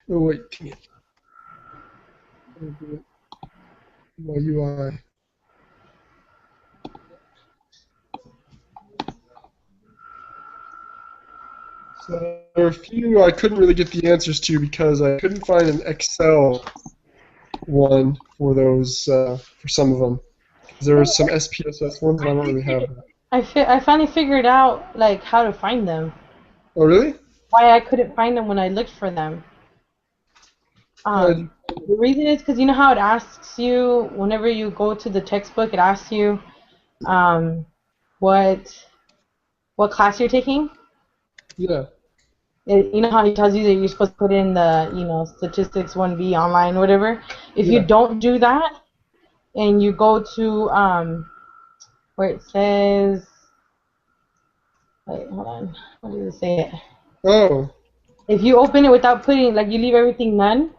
Oh wait, dang it. My UI. So there are a few I couldn't really get the answers to because I couldn't find an Excel one for those for some of them. 'Cause there were some SPSS ones, and I don't really have that. I finally figured out like how to find them. Oh really? Why I couldn't find them when I looked for them. How did you Um, find the reason is because you know how it asks you whenever you go to the textbook, it asks you um, what class you're taking. it? Yeah. You know how it tells you that you're supposed to put in the statistics 1B online, whatever. If you Yeah. don't do that and you go to where it says, wait, hold on, what does it say? It? Oh. If you open it without putting, like, you leave everything none,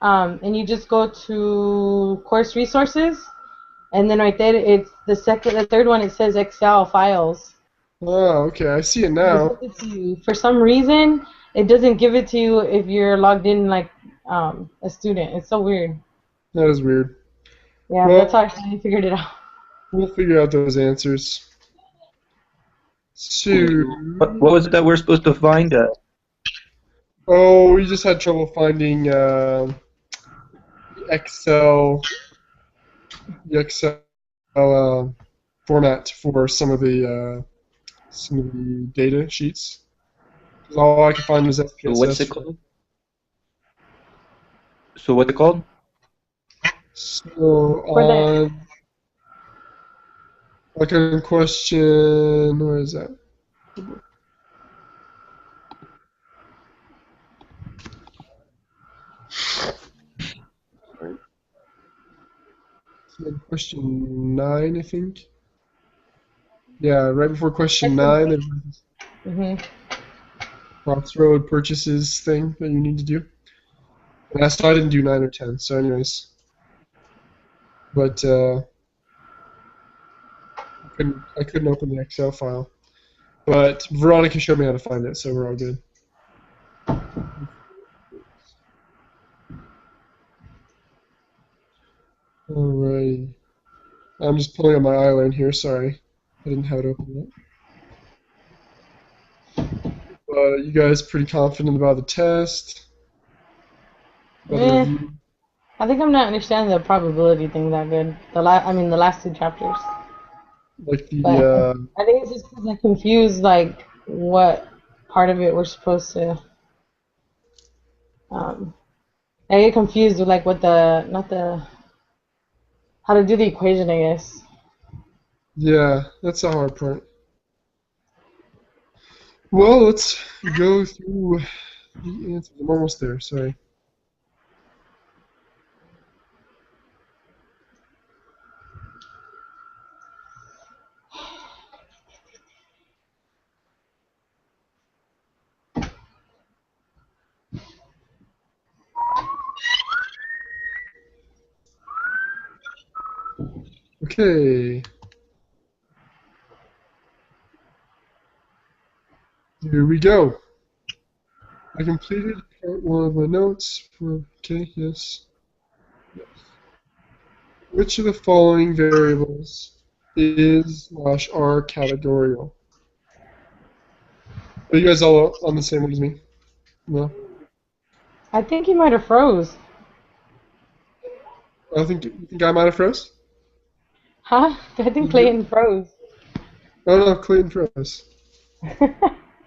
and you just go to course resources, and then right there, it's the third one. It says Excel files. Oh, okay. I see it And it now. gives it to you. For some reason, it doesn't give it to you if you're logged in like a student. It's so weird. That is weird. Yeah, that's how Well, I finally figured it out. we'll figure out those answers. So, What was it that we're supposed to find? oh, we just had trouble finding Excel, the Excel format for some of the data sheets. 'Cause all I could find was So what's it SPSS. called? So what's it called? So For the on like on question, where is that? Right. So question 9, I think. Yeah, right before question that's the 9, there's this hmm crossroad purchases thing that you need to do. And I didn't do 9 or 10. So, anyways, but I couldn't open the Excel file. But Veronica showed me how to find it, so we're all good. Alrighty. I'm just pulling up my iLearn here. Sorry, I didn't have it open yet. You guys pretty confident about the test, about the eh, review? I think I'm not understanding the probability thing that good. I mean the last two chapters. Like the But I think it's just because I confused like what part of it we're supposed to. Um, I get confused with like what the not the how to do the equation. I guess. yeah, that's the hard part. Well, let's go through the answers. I'm almost there. Sorry. Okay, here we go. I completed part 1 of my notes. Okay, yes. Yes. Which of the following variables is/are categorical? Are you guys all on the same one as me? No? I think he might have froze. I think you think I might have froze? Huh? I think Did you hear me? Clayton froze. Oh no, Clayton froze.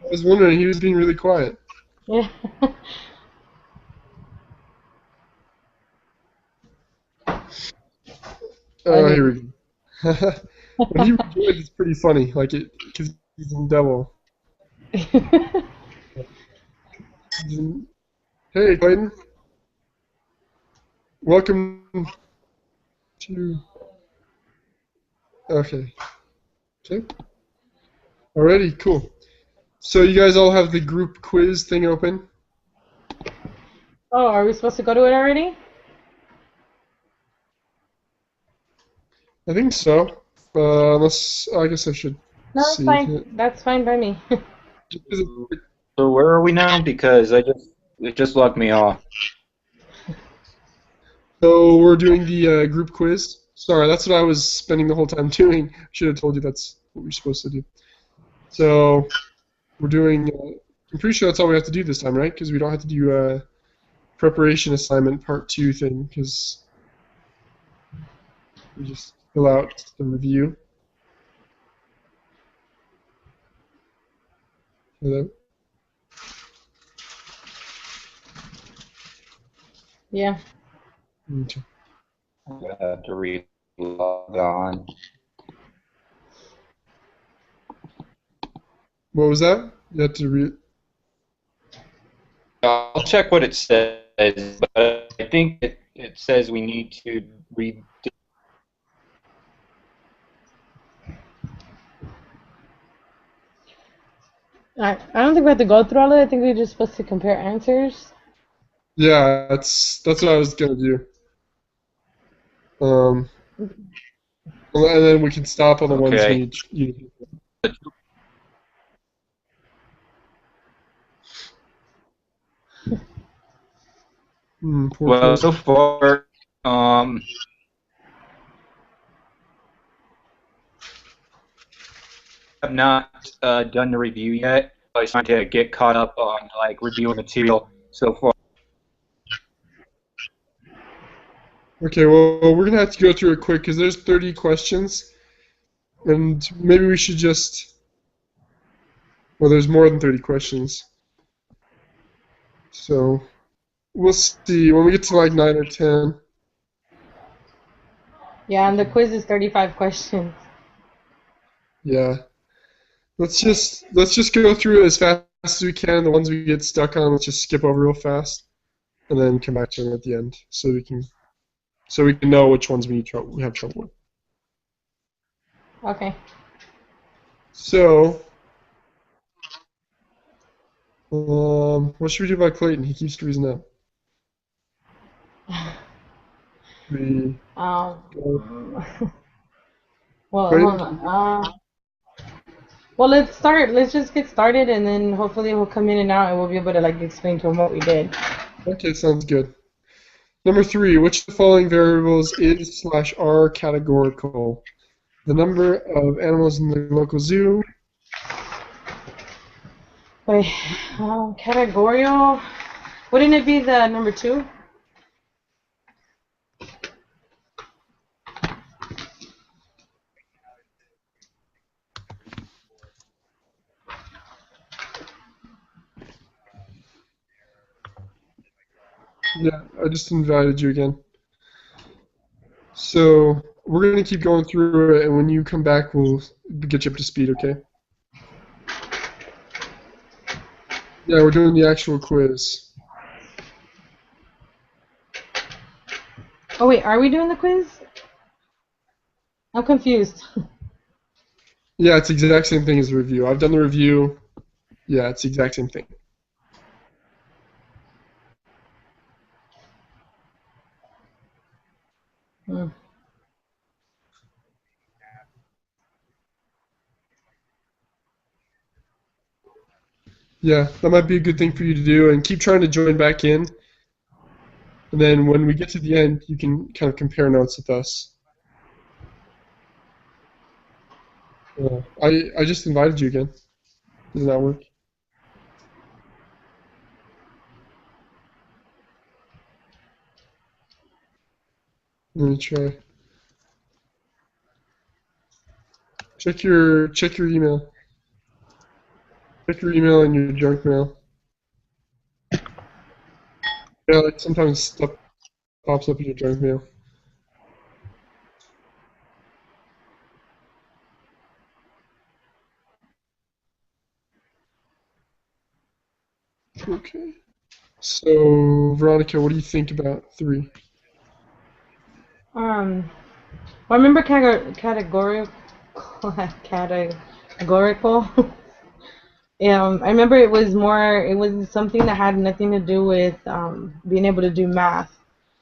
I was wondering, he was being really quiet. Yeah. Oh, Funny. here we go. When he rejoins, it's pretty funny. Like it, because he's in double. Hey, Clayton. Welcome to. Okay. Okay. Alrighty, cool. So you guys all have the group quiz thing open? Oh, are we supposed to go to it already? I think so. Unless I guess I should No, that's see fine. it. That's fine by me. Just 'cause So where are we now? Because I just It just logged me off. So we're doing the group quiz. Sorry, that's what I was spending the whole time doing. I should have told you that's what we're supposed to do. So we're doing. I'm pretty sure that's all we have to do this time, right? Because we don't have to do preparation assignment part 2 thing, because we just fill out the review. Hello? Yeah. Okay. I'm gonna have to re-log on. What was that? You had to read. I'll check what it says, but I think it says we need to read. I don't think we have to go through all of it. I think we're just supposed to compare answers. Yeah, that's what I was gonna do. And then we can stop on the ones Okay. you. Poor Well, kid. so far, have not done the review yet. I was trying to get caught up on like reviewing material so far. Okay, well, we're gonna have to go through it quick because there's 30 questions, and maybe we should just. Well, there's more than 30 questions. So we'll see when we get to like 9 or 10. Yeah, and the quiz is 35 questions. Yeah. Let's just go through it as fast as we can. The ones we get stuck on, let's just skip over real fast, and then come back to them at the end, so we can know which ones we have trouble with. Okay. So, what should we do about Clayton? He keeps freezing up. We Well, Clayton? hold on. Well, let's start. Let's just get started, and then hopefully we'll come in and out, and we'll be able to like explain to them what we did. Okay, sounds good. Number 3, which of the following variables is/are categorical? The number of animals in the local zoo. Wait, categorical. Wouldn't it be the number 2? Yeah, I just invited you again. So we're going to keep going through it, and when you come back, we'll get you up to speed, okay? Yeah, we're doing the actual quiz. Oh wait, are we doing the quiz? I'm confused. Yeah, it's the exact same thing as the review. I've done the review. Yeah, it's the exact same thing. Yeah, that might be a good thing for you to do, and keep trying to join back in. And then when we get to the end, you can kind of compare notes with us. I just invited you again. Does that work? Let me try. Check your email. Check your email and your junk mail. Yeah, like sometimes stuff pops up in your junk mail. Okay. So, Veronica, what do you think about 3? Well, I remember categorical. I remember it was something that had nothing to do with being able to do math.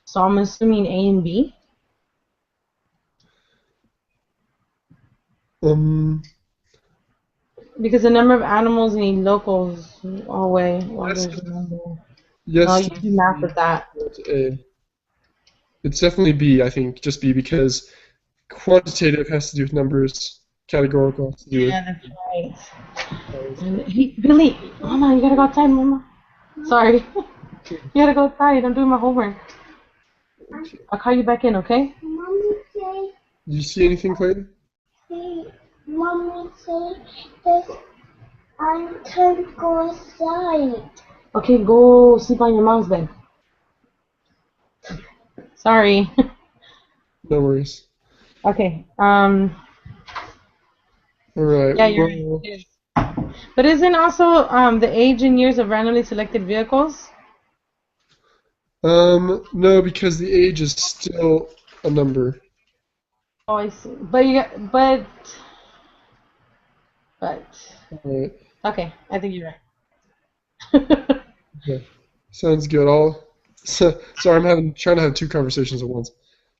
So I'm assuming A and B. Because the number of animals in locals. Oh wait, well, there's a number. Yes. you do math with that. A. It's definitely B, I think, just B, because quantitative has to do with numbers, categorical has to do with. Yeah, that's right. And, hey, Billy, Mama, you gotta go outside, Mama. Sorry. You gotta go outside. I'm doing my homework. I'll call you back in, okay? Mommy say, Did you see anything, Clayton? Mommy say that I can go outside. Okay, go sleep on your mom's bed. Sorry. No worries. Okay. All right. Yeah, you're well, right. It is. But isn't also the age and years of randomly selected vehicles? No, because the age is still a number. Oh, I see. But All right. okay, I think you're right. Okay. Sounds good. Sorry, trying to have two conversations at once.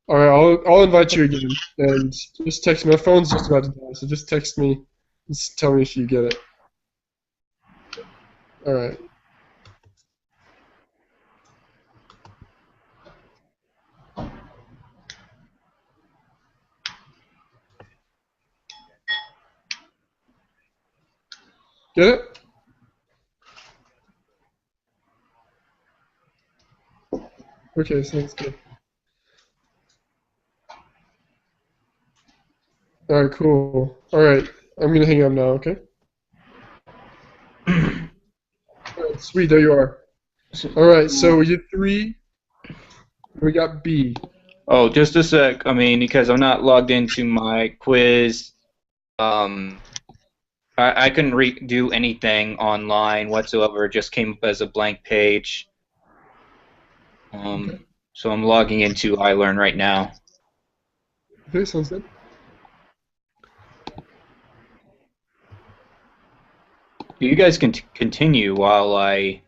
All right, I'll invite you again, and just text me. My phone's just about to die, so just text me. Just tell me if you get it. All right. Get it? Okay, sounds good. All right, cool. All right, I'm gonna hang up now. Okay. All right, sweet. There you are. All right, so we did 3. We got B. Oh, just a sec. I mean, because I'm not logged into my quiz, I couldn't do anything online whatsoever. It just came up as a blank page. So I'm logging into iLearn right now. Okay, sounds good. You guys can continue while I.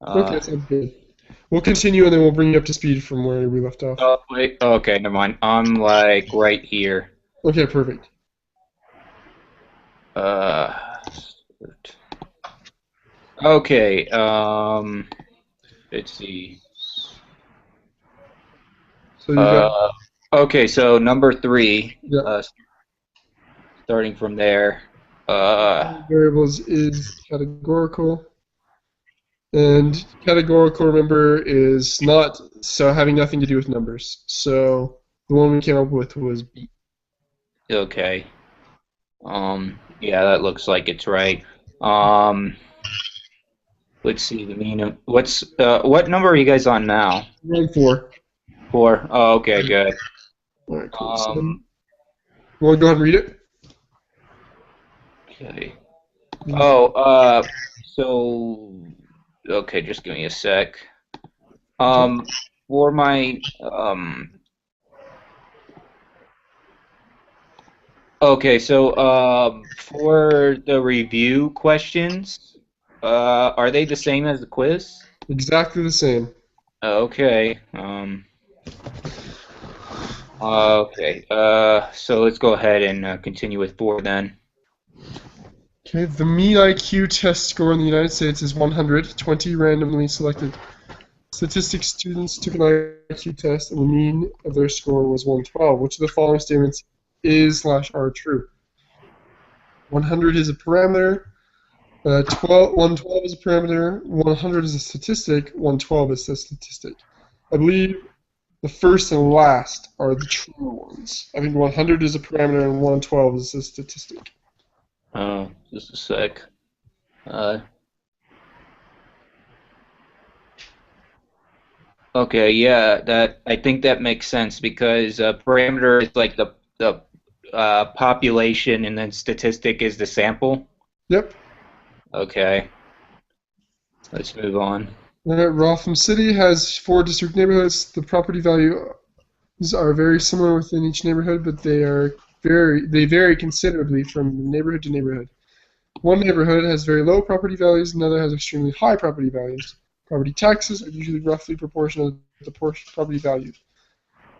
Okay, sounds good. We'll continue, and then we'll bring you up to speed from where we left off. Oh wait. Okay, never mind. I'm like right here. Okay, perfect. Okay. Let's see. So you got. Okay, so number 3. Yeah. Starting from there. Variables is categorical. And categorical, remember, is not having nothing to do with numbers. So the one we came up with was B. Okay. Yeah, that looks like it's right. Let's see the mean of what number are you guys on now? We're on 4. 4. Oh, okay, good. All right, cool. So you want to go ahead and read it? Okay. Oh, so okay, just give me a sec. For my okay, so for the review questions, are they the same as the quiz? Exactly the same. Okay. Okay. So let's go ahead and continue with 4 then. Okay, the mean IQ test score in the United States is 100, 20 randomly selected. Statistics students took an IQ test, and the mean of their score was 112. Which of the following statements is/are true? 100 is a parameter. 112 is a parameter. 100 is a statistic. 112 is a statistic. I believe the first and last are the true ones. I think 100 is a parameter and 112 is a statistic. Oh, just a sec. Okay, yeah, I think that makes sense because parameter is like the population, and then statistic is the sample. Yep. Okay. Let's move on. Rotham City has 4 district neighborhoods. The property values are very similar within each neighborhood, but they vary considerably from neighborhood to neighborhood. One neighborhood has very low property values, another has extremely high property values. Property taxes are usually roughly proportional to the property value.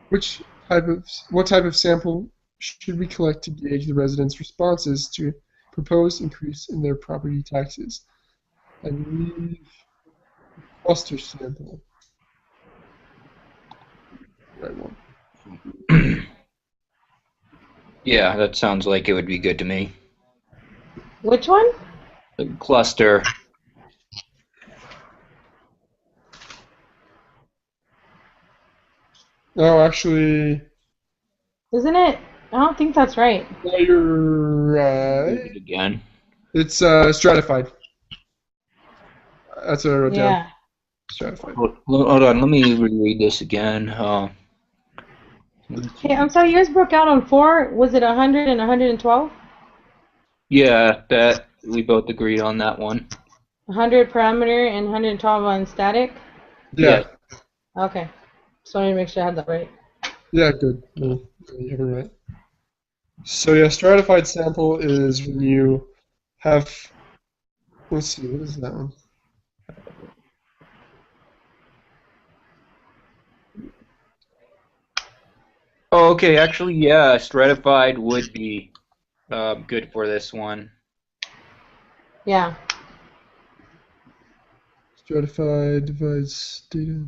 What type of sample should we collect to gauge the residents' responses to proposed increase in their property taxes? I believe Cluster sample. Right one. Yeah, that sounds like it would be good to me. Which one? The cluster. No, actually, Isn't it? I don't think that's right. no, you're Do right. it again. It's stratified. That's what I wrote down. Yeah. Stratified. Hold on, let me reread this again. Hey, I'm sorry, yours broke out on 4. Was it 100 and 112? Yeah, that we both agreed on that one. 100 parameter and 112 on static? Yeah. Okay. Just wanted to make sure I had that right. Yeah, good. No, you have it right. So yeah, stratified sample is when you have. Let's see, what is that one? Oh, okay. Actually, yeah, stratified would be good for this one. Yeah. Stratified divides data.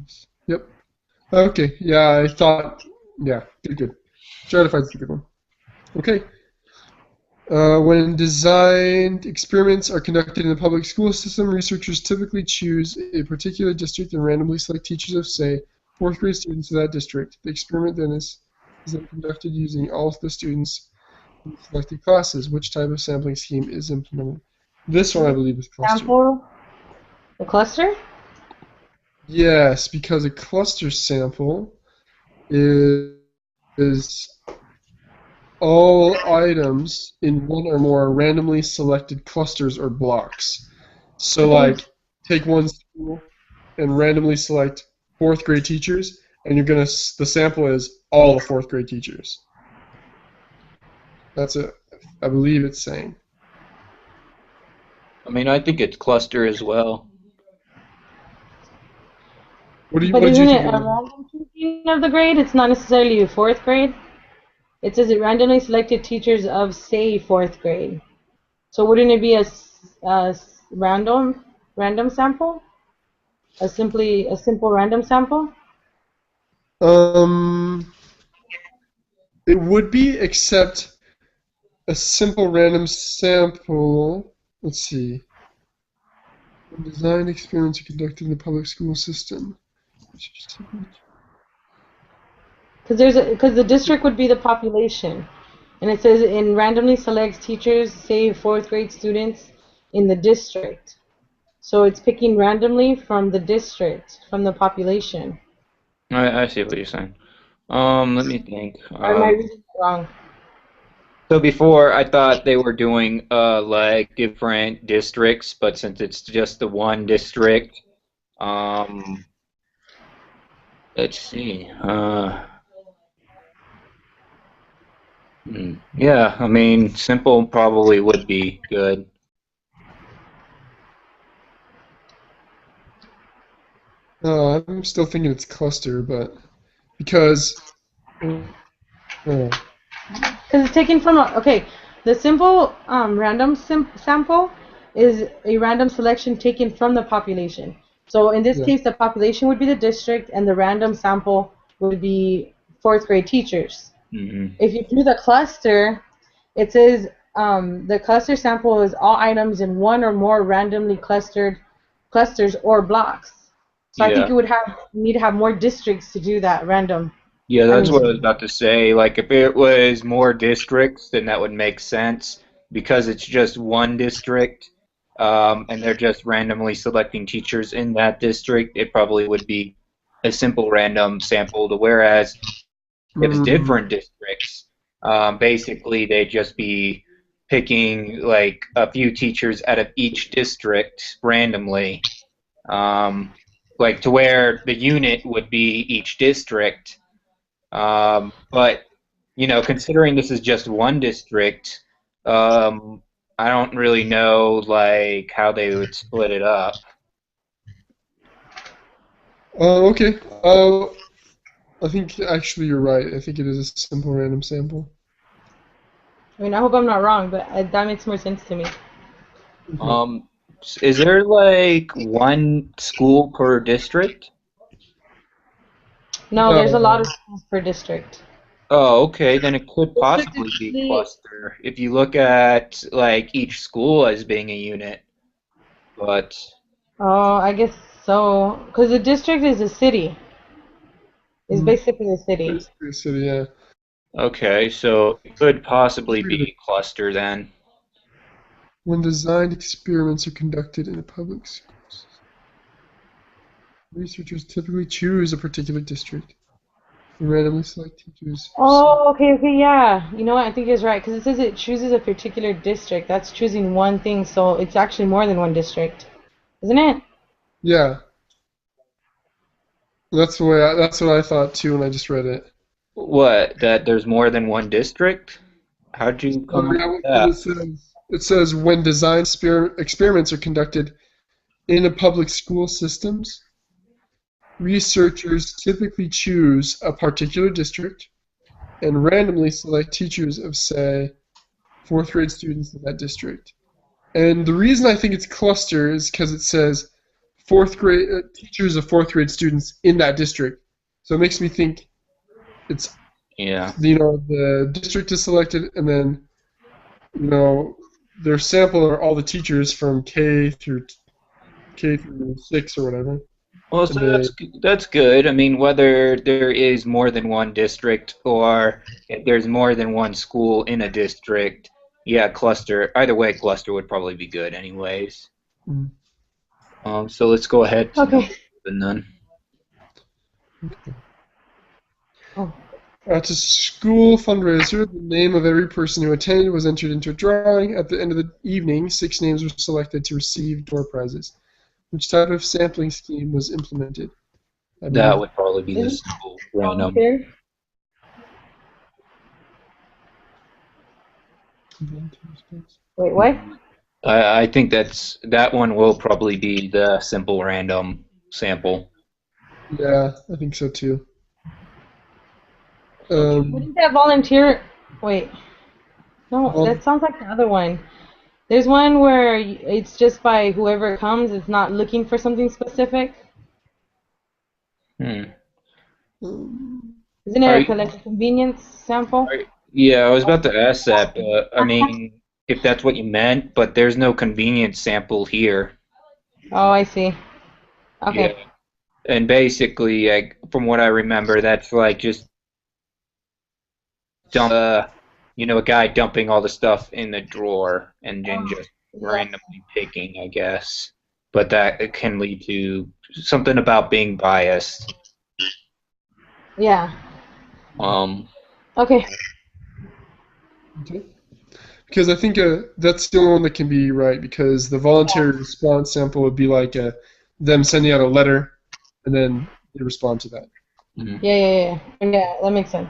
Yep. Okay. Yeah, I thought. Yeah, good. Stratified's a good one. Okay. When designed experiments are conducted in the public school system, researchers typically choose a particular district and randomly select teachers of, say, fourth grade students of that district. The experiment then is then conducted using all of the students in selected classes. Which type of sampling scheme is implemented? This one, I believe, is cluster. Sample? The cluster? Yes, because a cluster sample is all items in one or more randomly selected clusters or blocks. So, like, take one school and randomly select fourth grade teachers, and the sample is all the fourth grade teachers. That's it. I believe it's saying. I mean, I think it's cluster as well. What But did you isn't think? it a random choosing of the grade? It's not necessarily a fourth grade. It says it randomly selected teachers of, say, fourth grade. So wouldn't it be a random sample? A simple random sample? It would be, except a simple random sample. Let's see. When design experiments are conducted in the public school system. Because the district would be the population, and it says it randomly selects teachers, say fourth grade students in the district. So it's picking randomly from the district, from the population. I see what you're saying. Let me think. Or am I reading it wrong? So before I thought they were doing like different districts, but since it's just the one district, um, let's see. Yeah, I mean, simple probably would be good. I'm still thinking it's cluster, but because Because it's taken from okay, the simple random sample is a random selection taken from the population. So in this yeah. case, the population would be the district, and the random sample would be fourth grade teachers. Mm-hmm. If you do the cluster, it says the cluster sample is all items in one or more randomly clusters or blocks. So I think you would need to have more districts to do that random. Yeah, that's what I was about to say. Like, if it was more districts, then that would make sense. Because it's just one district, and they're just randomly selecting teachers in that district, it probably would be a simple random sample. Whereas if it's different districts, basically they'd just be picking like a few teachers out of each district randomly, like to where the unit would be each district. But you know, considering this is just one district, I don't really know like how they would split it up. Okay. I think actually you're right. I think it is a simple random sample. I mean, I hope I'm not wrong, but that makes more sense to me. is there like one school per district? No, there's a No. lot of schools per district. Oh, okay, then it could District possibly is be usually- cluster if you look at like each school as being a unit. But Oh, I guess so. Because a district is a city. It's Mhm. basically a city. Basically a city, yeah. okay, so it could possibly be cluster then. When designed experiments are conducted in a public schools, researchers typically choose a particular district and randomly select teachers. Oh, okay, yeah. You know what? I think it's right because it says it chooses a particular district. That's choosing one thing, so it's actually more than one district, isn't it? Yeah. That's what I thought too when I just read it. What, that there's more than one district? How'd you come up Yeah, with because that? it says when design experiments are conducted in a public school systems, researchers typically choose a particular district and randomly select teachers of, say, fourth grade students in that district. And the reason I think it's cluster is because it says fourth grade teachers of fourth grade students in that district. So it makes me think it's Yeah. the district is selected and then their sample are all the teachers from K through 6 or whatever. Well, so And that's good. I mean, whether there is more than one district or if there's more than one school in a district, yeah, cluster. Either way, cluster would probably be good, anyways. Mhm. So let's go ahead to Okay. the none. Oh. At a school fundraiser, the name of every person who attended was entered into a drawing. At the end of the evening, 6 names were selected to receive door prizes. Which type of sampling scheme was implemented? I That believe- would probably be the Is it simple random. Volunteer? Wait, what? I think that one will probably be the simple random sample. Yeah, I think so too. Wouldn't that volunteer? Wait. No, Vol- that sounds like the other one. There's one where it's just by whoever comes. It's not looking for something specific. Hmm. Isn't Are it you- like a convenience sample? Yeah, I was about to ask that, but I mean, if that's what you meant, but there's no convenience sample here. Oh, I see. Okay. Yeah. And basically, like, from what I remember, that's like just a guy dumping all the stuff in the drawer and then just randomly picking, I guess. But that it can lead to something about being biased. Yeah. Okay. Okay. Because I think that's the only one that can be right, because the voluntary response sample would be like them sending out a letter, and then they respond to that. Yeah. Yeah, that makes sense.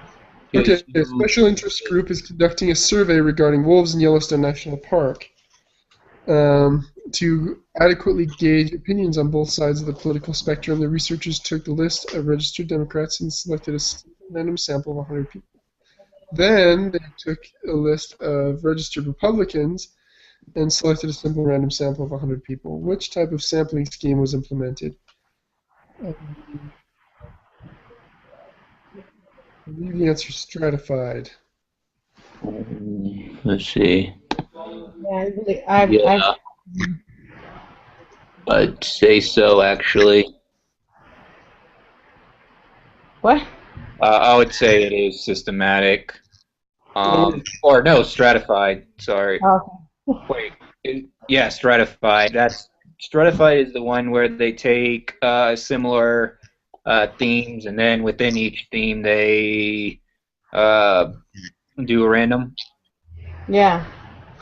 Okay, a special interest group is conducting a survey regarding wolves in Yellowstone National Park to adequately gauge opinions on both sides of the political spectrum. The researchers took the list of registered Democrats and selected a random sample of 100 people. Then they took a list of registered Republicans and selected a simple random sample of 100 people. Which type of sampling scheme was implemented? I believe the answer is stratified. Let's see. Yeah, I'd say so, actually. What? I would say it is systematic. Or no, stratified. Sorry. Okay. Wait. Yeah, stratified. Stratified is the one where they take similar themes, and then within each theme they do a random. Yeah.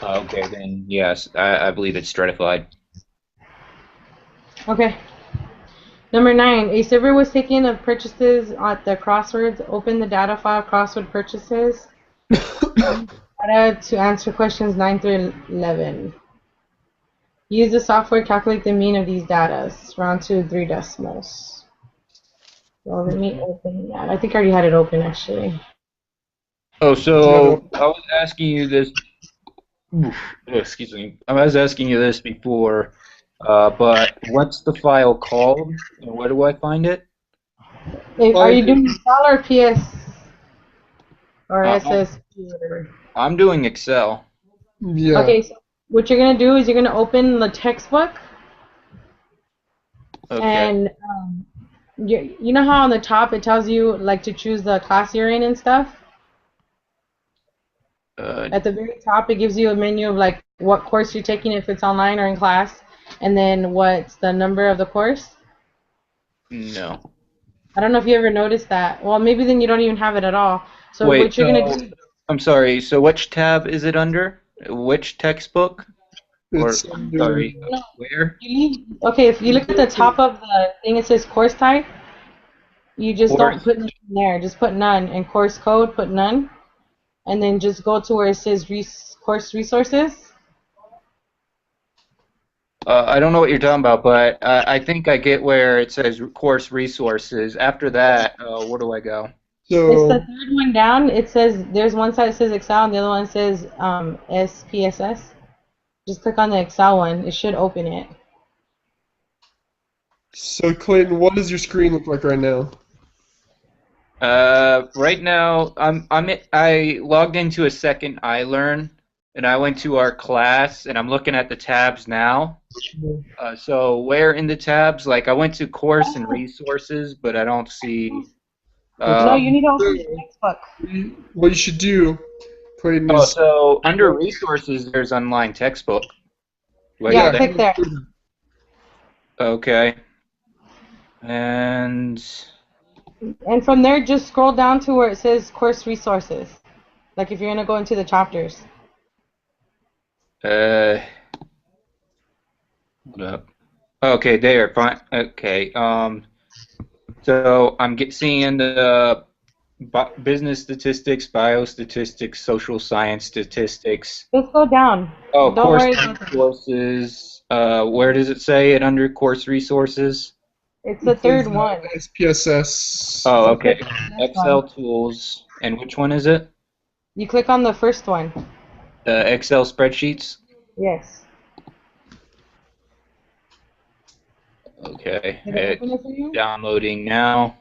Okay, then yes, I believe it's stratified. Okay. Number 9, a survey was taken of purchases at the crosswords. Open the data file crossword purchases. Data to answer questions 9 through 11. Use the software to calculate the mean of these data. Round to 3 decimals. So let me open that. I think I already had it open actually. Oh, so I was asking you this. Excuse me. I was asking you this before. But what's the file called, and where do I find it? Are you doing Excel or PS or Uh, SS or whatever? I'm doing Excel. Yeah. Okay, so what you're gonna do is you're gonna open the textbook, Okay. and you know how on the top it tells you like to choose the class you're in and stuff. At the very top, it gives you a menu of like what course you're taking, if it's online or in class, and then what's the number of the course. No. I don't know if you ever noticed that. Well, maybe then you don't even have it at all. So Wait, what you're gonna do? I'm sorry. So which tab is it under? Which textbook? Or It's I'm under, sorry, No, where? okay, if you look at the top of the thing, it says course type. You just don't Course. put nothing there. Just put none. And course code, put none. And then just go to where it says course resources. I don't know what you're talking about, but I think I get where it says course resources. After that, where do I go? It's the so, third one down. It says there's one side that says Excel and the other one says SPSS. Just click on the Excel one. It should open it. so Clayton, what does your screen look like right now? Right now, I logged into a second iLearn, and I went to our class, and I'm looking at the tabs now. So where in the tabs? Like I went to course and resources, but I don't see. No, you need to open the textbook. What you should do, Clayton, Oh, is so under resources, there's online textbook. Do I Yeah, go click there. Okay. And And from there, just scroll down to where it says course resources. Like if you're gonna go into the chapters. hold up. Okay, there. Fine. Okay. So I'm seeing the business statistics, biostatistics, social science statistics. Just go down. Oh, Don't course worry about that. resources. Where does it say it under course resources? It's the third one. SPSS. Oh, okay. That's Excel one. tools. And which one is it? You click on the first one. Excel spreadsheets. Yes. Okay. Did it It's open it for you? downloading now.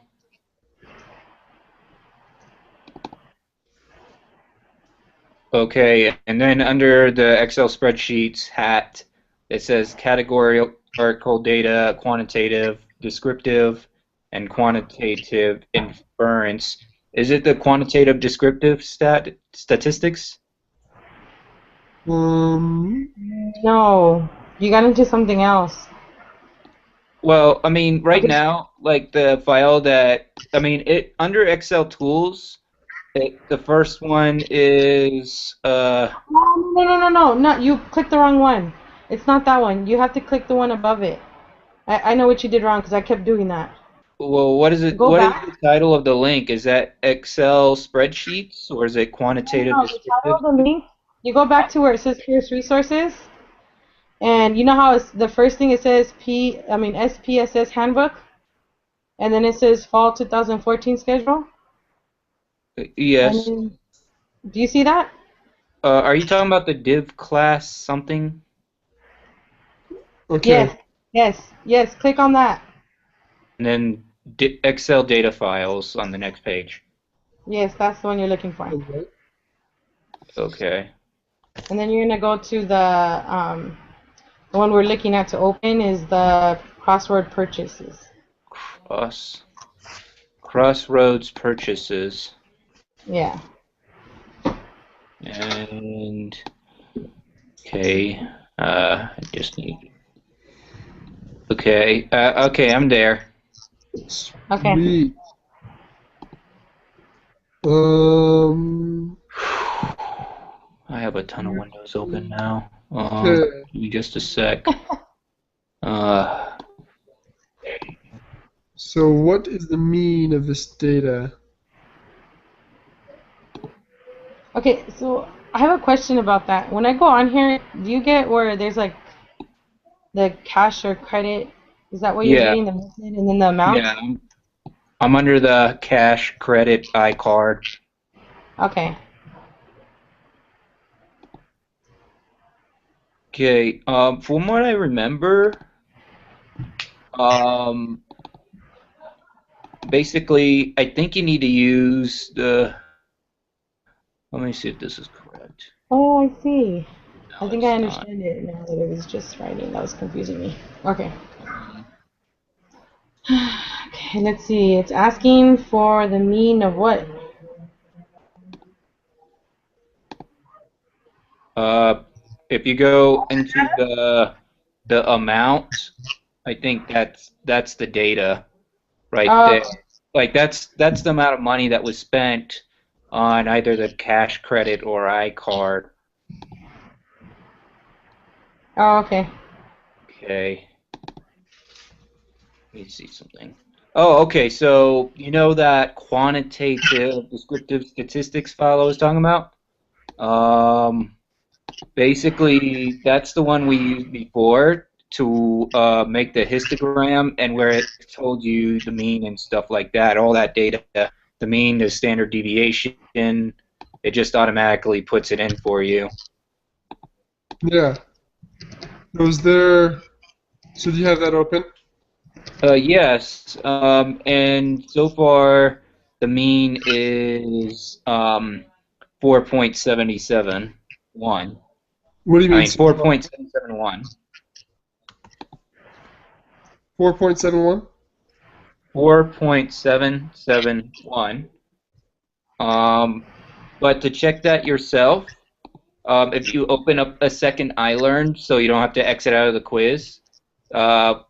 Okay, and then under the Excel spreadsheets hat, it says categorical data, quantitative, descriptive, and quantitative inference. Is it the quantitative descriptive statistics? No. You got into something else. Well, I mean, right Okay. now, like the file that, I mean, it under Excel tools, the first one is No. You clicked the wrong one. It's not that one. You have to click the one above it. I know what you did wrong because I kept doing that. well, what is it? Go What is back. the title of the link? Is that Excel spreadsheets or is it quantitative No, the title descriptive? of the link. You go back to where it says course resources, and you know how it's the first thing it says SPSS handbook, and then it says fall 2014 schedule. And Yes. then, do you see that? Are you talking about the div class something? Okay. Yes. Click on that. And then Excel data files on the next page. Yes, that's the one you're looking for. Okay. And then you're gonna go to the one we're looking at to open is the crossword purchases. Crossroads purchases. Yeah. And okay, I just need. Okay, I'm there. Okay. Sweet. I have a ton of windows open now. Okay. Give me just a sec. So what is the mean of this data? Okay, so I have a question about that. When I go on here, do you get where there's like the cash or credit? Is that what you're Yeah, getting, the method and then the amount? yeah. I'm under the cash credit iCard. Okay. Okay. From what I remember, Um, basically, I think you need to use the. Let me see if this is correct. Oh, I see. I No, think I it's not. understand it now that it was just writing that was confusing me. Okay. Okay, let's see. It's asking for the mean of what? If you go into the amount, I think that's the data right there. Okay. Like that's the amount of money that was spent on either the cash credit or iCard. Oh, okay. Okay. Let me see something. Oh, okay. So you know that quantitative descriptive statistics file I was talking about? Basically, that's the one we used before to make the histogram and where it told you the mean and stuff like that, all that data, the mean, the standard deviation, it just automatically puts it in for you. Yeah. Was there? So do you have that open? Yes, and so far the mean is 4.771. What do you I mean mean so far? 4.771. 4.71. 4.771. But to check that yourself, if you open up a second iLearn, so you don't have to exit out of the quiz,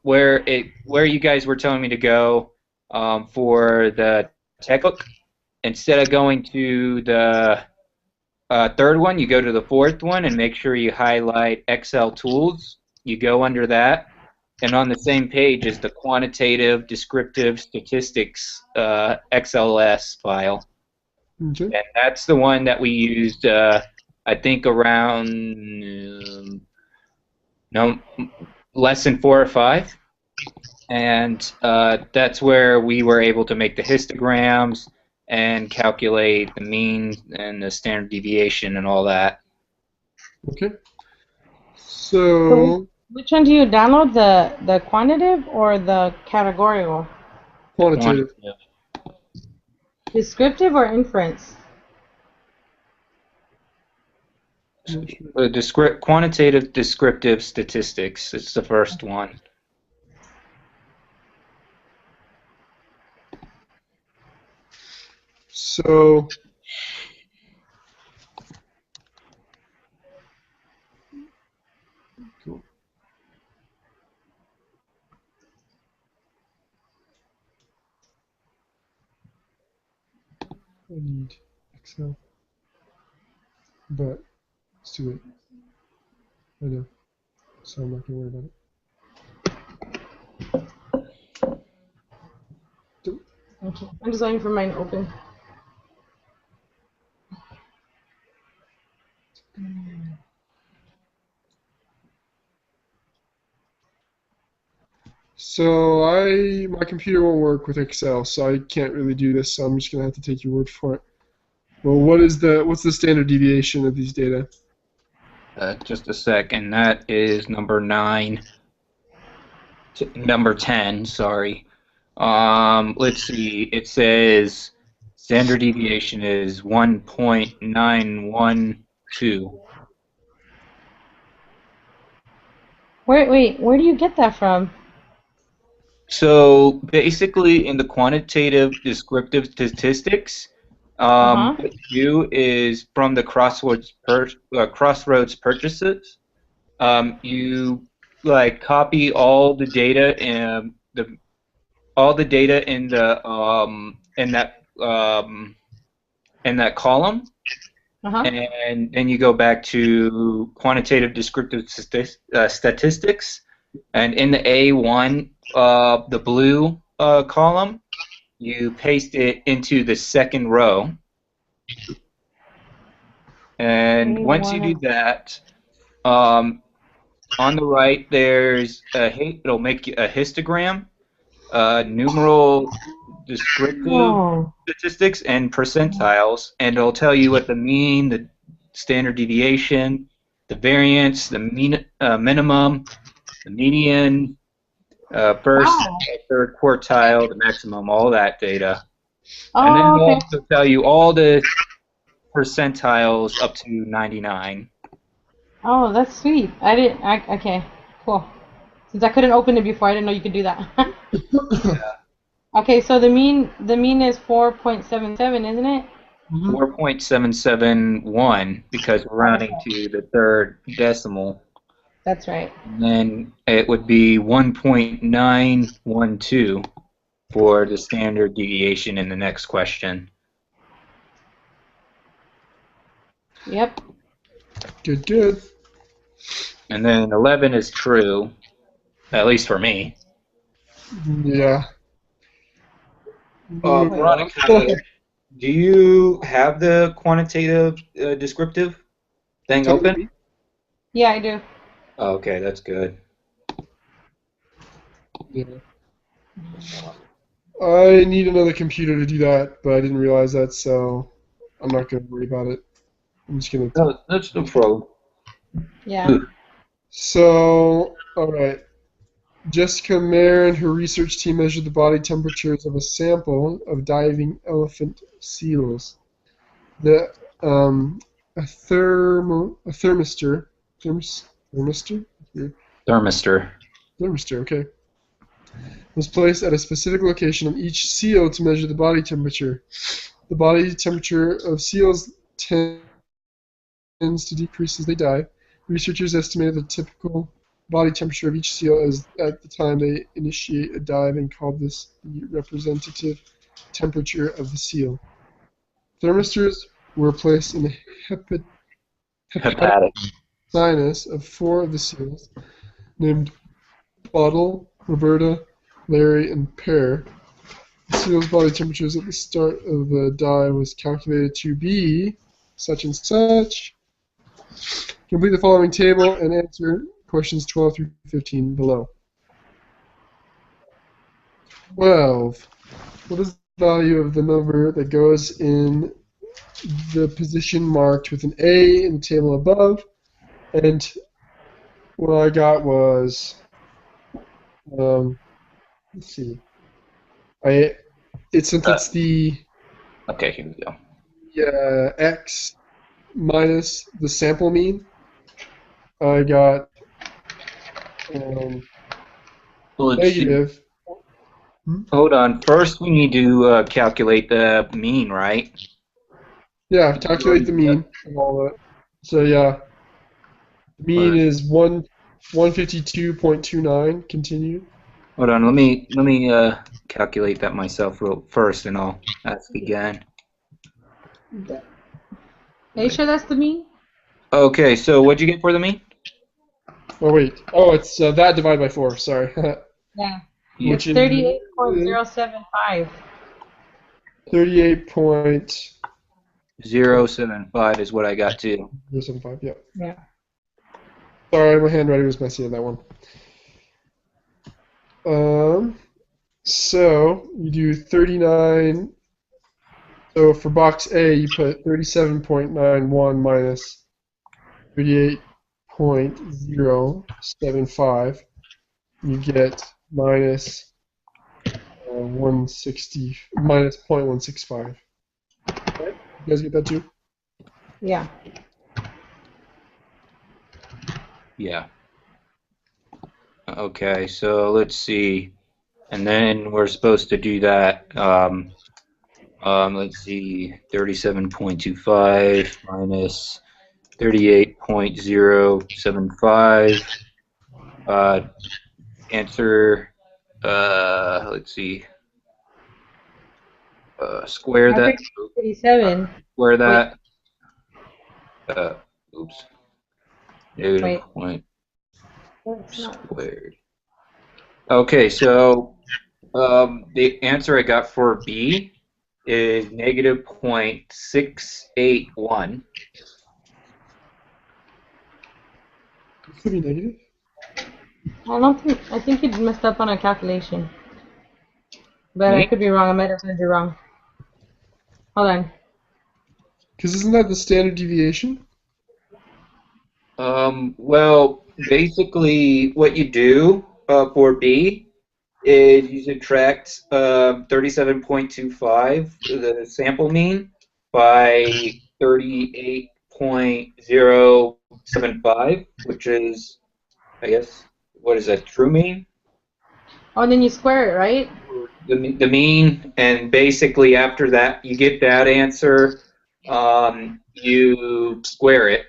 where you guys were telling me to go for the tech book, instead of going to the third one, you go to the fourth one and make sure you highlight Excel tools. You go under that, and on the same page is the quantitative descriptive statistics XLS file. Okay. And that's the one that we used, I think, around no less than 4 or 5. And that's where we were able to make the histograms and calculate the mean and the standard deviation and all that. Okay. So So which one do you download? The quantitative or the categorical? quantitative. Descriptive or inference? Quantitative descriptive statistics. It's the first one. So cool. I need Excel, but it's too late. I know, so I'm not gonna worry about it. Okay. I'm just waiting for mine to open. So my computer won't work with Excel, so I can't really do this. So I'm just gonna have to take your word for it. Well, what's the standard deviation of these data? Just a sec, and that is number 9. Number 10, sorry. Let's see. It says standard deviation is 1.912. Wait, where do you get that from? So basically, in the quantitative descriptive statistics, Uh-huh. what you do is from the Crossroads purchases, you like copy all the data in the all the data in the in that column, Uh-huh. and then you go back to quantitative descriptive statistics, and in the A1, the blue column, you paste it into the second row. And once you do that, on the right there's it'll make a histogram, numeral descriptive statistics and percentiles, and it'll tell you what the mean, the standard deviation, the variance, the minimum, the median, First, Wow. third quartile, the maximum, all that data. Oh, And then we'll okay. also tell you all the percentiles up to 99. Oh, that's sweet. Okay, cool. Since I couldn't open it before, I didn't know you could do that. Okay, so the mean is 4.77, isn't it? 4.771 because we're rounding to the third decimal. That's right. And then it would be 1.912 for the standard deviation in the next question. Yep. Good, good. And then 11 is true, at least for me. Yeah. Veronica, do you have the quantitative descriptive thing open? Yeah, I do. Oh, okay, that's good. Yeah. I need another computer to do that, but I didn't realize that, so I'm not going to worry about it. I'm just going to... No, that's no problem. Yeah. So, alright. Jessica Mayer and her research team measured the body temperatures of a sample of diving elephant seals. A thermistor, okay, was placed at a specific location on each seal to measure the body temperature. The body temperature of seals tends to decrease as they die. Researchers estimated the typical body temperature of each seal as at the time they initiate a dive and called this the representative temperature of the seal. Thermistors were placed in the hepatic sinus of 4 of the seals, named Bottle, Roberta, Larry, and Pear. The seal's body temperatures at the start of the dive was calculated to be such and such. Complete the following table and answer questions 12 through 15 below. 12. What is the value of the number that goes in the position marked with an A in the table above? And what I got was, let's see. Since it's the Okay, here we go. X minus the sample mean, I got negative. Hold on. First, we need to calculate the mean, right? Yeah, calculate the mean of all that. So yeah, the mean is 152.29. Continue. Hold on. Let me calculate that myself first, and I'll ask again. Are you sure that's the mean? Okay. So what'd you get for the mean? Oh wait. Oh, it's that divided by 4. Sorry. Yeah. Which It's 38.075. 38.075. is what I got too. 075. Yeah. Yeah. Sorry, my handwriting was messy on that one. So you do 39. So for box A, you put 37.91 minus 38.075. You get minus 160 minus 0.165. Okay. You guys get that too? Yeah. Yeah. Okay, so let's see. And then we're supposed to do that. Let's see, 37.25 minus 38.075. Answer. Let's see. Square that. 37. Square that. Oops. Negative Wait. point That's not. squared. Okay, so the answer I got for B is negative 0.681. It could be negative. I think you messed up on a calculation. But Me? I could be wrong. I might have heard you wrong. Hold on. Because isn't that the standard deviation? Well, basically what you do for B is you subtract 37.25, the sample mean, by 38.075, which is, I guess, what is that, true mean? Oh, and then you square it, right? The mean, and basically after that, you get that answer, you square it.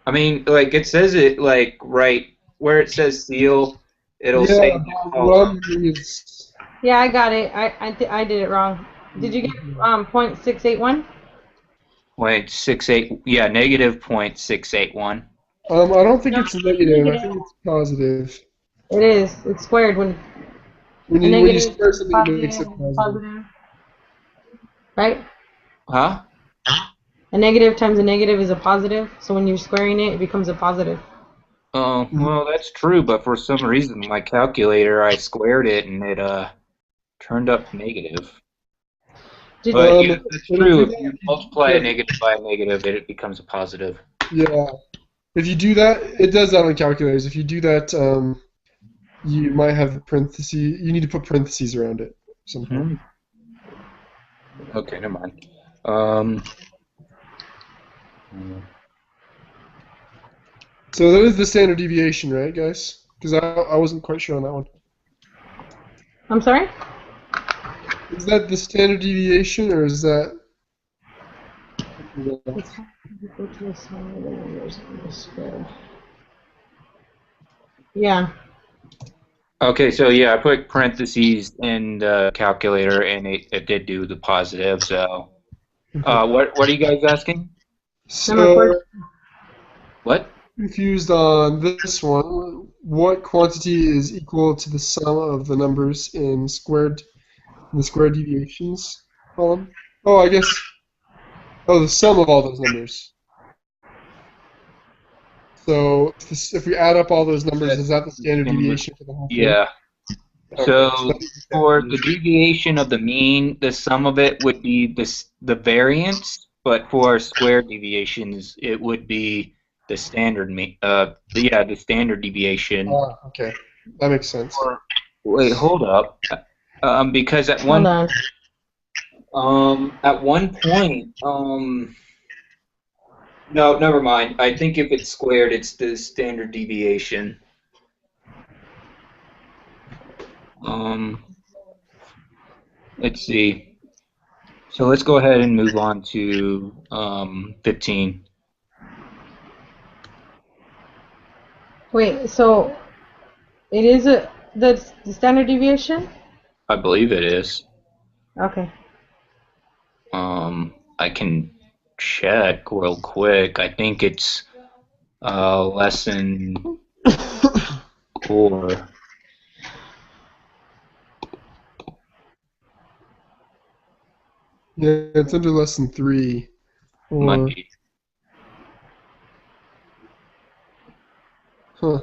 I mean, like, it says it, like, right where it says seal, it'll say Yeah, what I'm doing is Yeah, I got it. I did it wrong. Did you get .681? 0.68, yeah, negative 0.681. I don't think No, it's negative. I think it's positive. it is. It's squared when When a you negative square is something, it makes it positive, positive. positive. Right? Huh? A negative times a negative is a positive. So when you're squaring it, it becomes a positive. Oh, well, that's true, but for some reason, my calculator, I squared it and it turned up negative. Did But yeah, that's But true. if If you multiply a negative by a negative, it becomes a positive. yeah, if you do that, it does that on calculators. If you do that, you might have the parentheses. You need to put parentheses around it somehow. Okay, never mind. So that is the standard deviation, right, guys? Because I wasn't quite sure on that one. I'm sorry? Is that the standard deviation, or is that? Yeah. Okay, so yeah, I put parentheses in the calculator, and it did do the positive. So, what are you guys asking? Number So 14. What? confused on this one. What quantity is equal to the sum of the numbers in the squared deviations column? Oh, I guess. Oh, the sum of all those numbers. So if we add up all those numbers, is that the standard deviation for the whole thing? Yeah. Okay, So that is the standard for the deviation. deviation of the mean, the sum of it would be the variance, but for square deviations, it would be the standard mean. The standard deviation. Okay, that makes sense. Wait, hold up. Because at Hold one point, no, never mind. I think if it's squared, it's the standard deviation. Let's see. So let's go ahead and move on to 15. Wait, so it is the standard deviation? I believe it is. Okay. I can check real quick. I think it's lesson 4. Yeah, it's under lesson 3. Might be. Huh.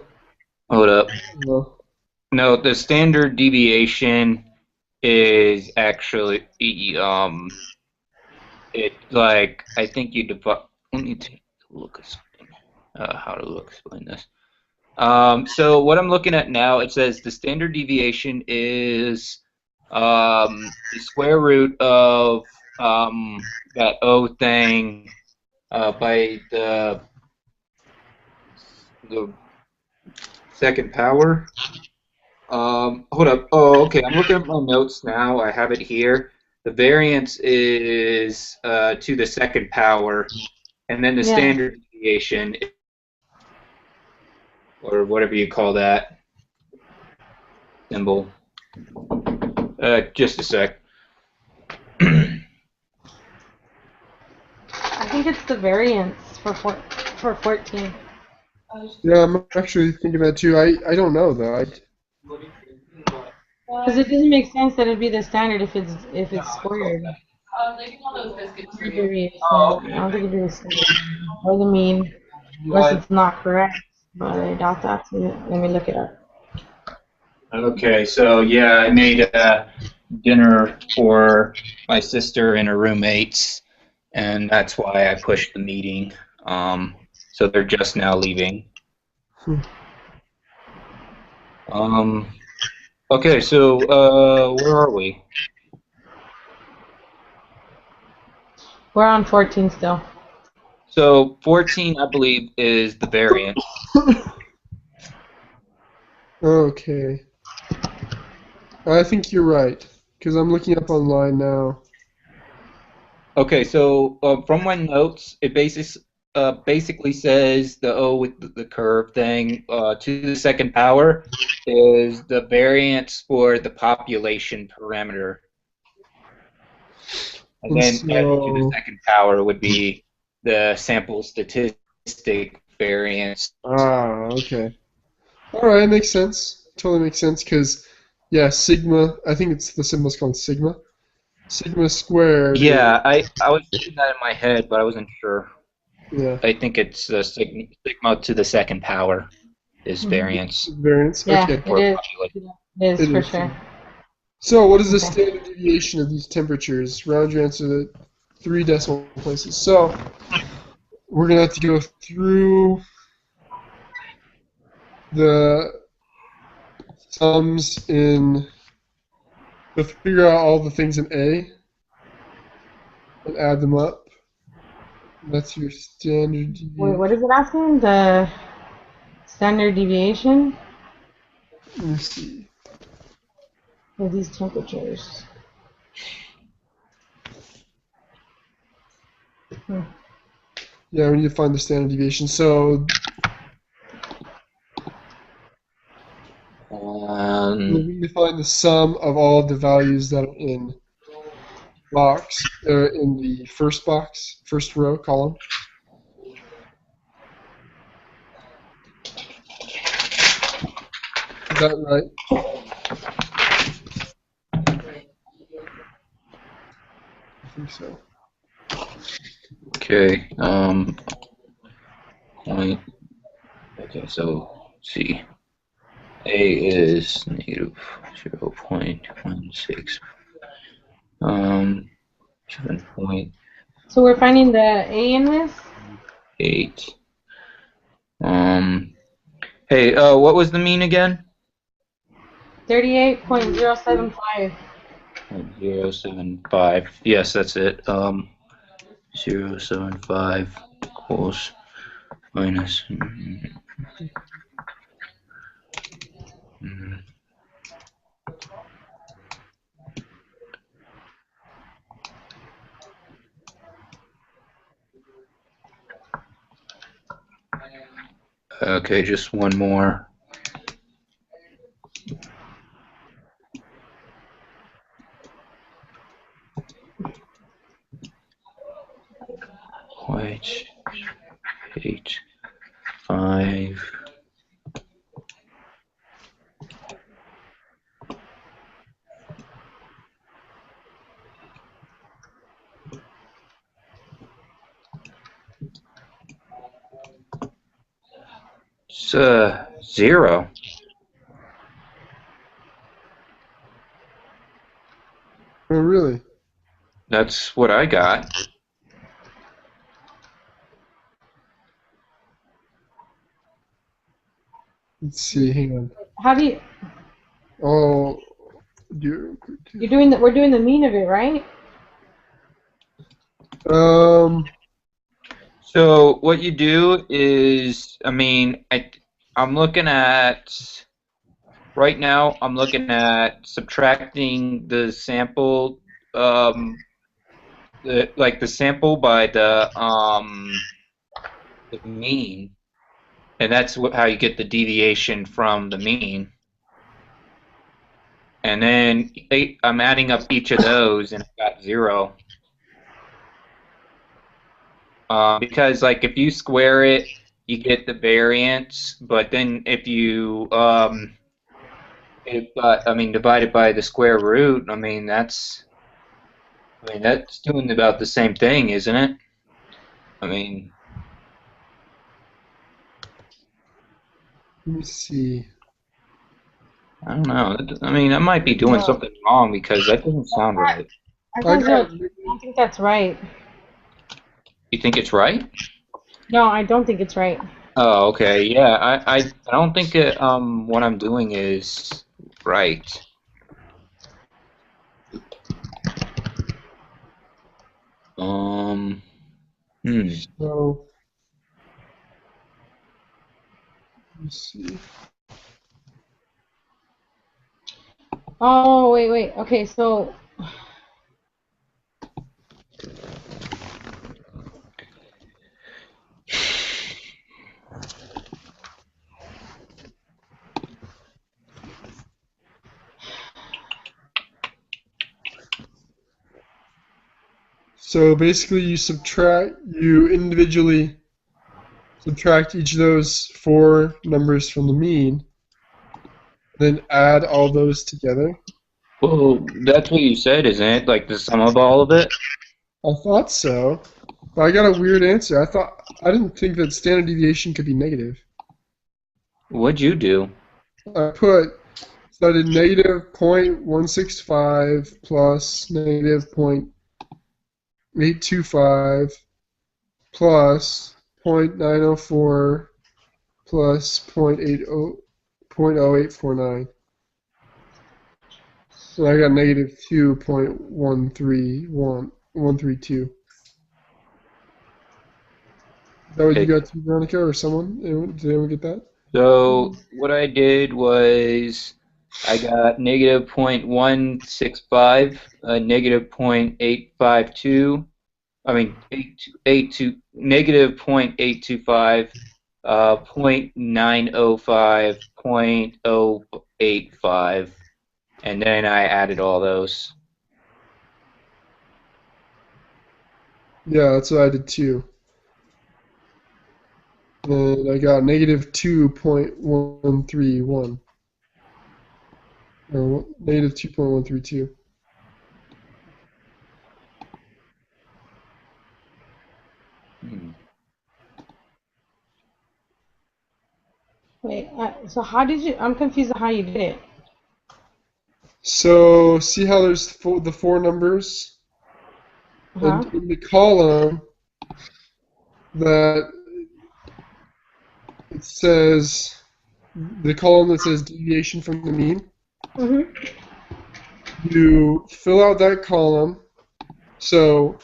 Hold up. Well, No, the standard deviation is actually it like I think you divide. Let me take a look at something. How to explain this? So what I'm looking at now, it says the standard deviation is the square root of that O thing by the second power. Hold up. Oh, okay. I'm looking at my notes now. I have it here. The variance is to the second power, and then the Yeah. standard deviation, or whatever you call that symbol. Just a sec. I think it's the variance for 14. yeah, I'm actually thinking that too. I don't know though. Because it doesn't make sense that it'd be the standard if it's squared. Variation. I don't think it'd be the standard or the mean, unless it's not correct. But I doubt that. Let me look it up. Okay, so yeah, I made dinner for my sister and her roommates, and that's why I pushed the meeting. So they're just now leaving. Okay, so where are we? We're on 14 still. So 14, I believe, is the variant. Okay. I think you're right, because I'm looking up online now. Okay, so from my notes, it basically says the O with the curve thing to the second power is the variance for the population parameter. And And then S to the so, second power would be the sample statistic variance. okay. All right, makes sense. Totally makes sense, because, yeah, sigma, I think it's the symbol's called sigma. Sigma squared Yeah, is, I was thinking that in my head, but I wasn't sure. yeah, I think it's sigma to the second power is variance variance. Yeah, Okay, for it is. population. It is it for is. sure. So, what is the Okay. standard deviation of these temperatures? Round your answer to 3 decimal places. So, we're going to have to go through the sums in, to figure out all the things in A and add them up. That's your standard Wait, deviation. what is it asking? The standard deviation Let me see. of these temperatures. Yeah, we need to find the standard deviation. So, we need to find the sum of all of the values that are in in the first box, first row column. Is that right? I think so. Okay. Point. Okay, so let's see. A is negative 0.16. 7.8. So we're finding the A in this? Hey, what was the mean again? 38.075. 0.075. Yes, that's it. 0.075 equals minus. Okay, just one more. Which 8.5. It's 0. Oh, really? That's what I got. Let's see. Hang on. How do you? Oh, You're doing the. We're doing the mean of it, right? So what you do is, I mean, I'm looking at, right now, I'm looking at subtracting the sample, like the sample by the mean, and that's how you get the deviation from the mean. And then I'm adding up each of those, and I got 0. Because like if you square it, you get the variance, but then if you divide it by the square root, that's doing about the same thing, isn't it? I mean, let me see. I don't know. I mean, I might be doing something wrong because that doesn't sound right. I I got don't think that's right. You think it's right? No, I don't think it's right. Oh, okay. Yeah, I don't think what I'm doing is right. Um, hmm. So let me see. Oh, wait. Okay, so So basically, you individually subtract each of those four numbers from the mean, then add all those together. Well, that's what you said, isn't it? Like the sum of all of it? I thought so, but I got a weird answer. I didn't think that standard deviation could be negative. What'd you do? So I did negative 0.165 plus negative 0.825 plus 0.904 plus 0.0849. So I got negative 2.132. Is that what you Okay. got to, Veronica, or someone? Did anyone get that? So what I did was I got negative 0.165, negative 0.852. I mean, 82, negative 0.825, 0.905, 0.085, and then I added all those. Yeah, that's what I did too. And I got negative 2.131. Or negative 2.132. Hmm. wait. So how did you? I'm confused on how you did it. So see how there's the four numbers? Uh-huh. And in the column that it says, the column that says deviation from the mean, Mhm. you fill out that column. So,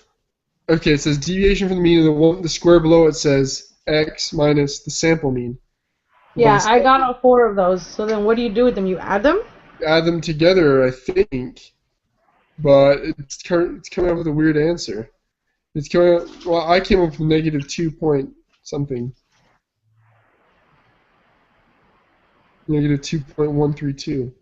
okay, it says deviation from the mean, and the square below it says x minus the sample mean. By Yeah, I got all four of those. So then, what do you do with them? You add them? add them together, I think, but it's coming up with a weird answer. It's coming up, well, I came up with negative 2 point something, negative 2.132.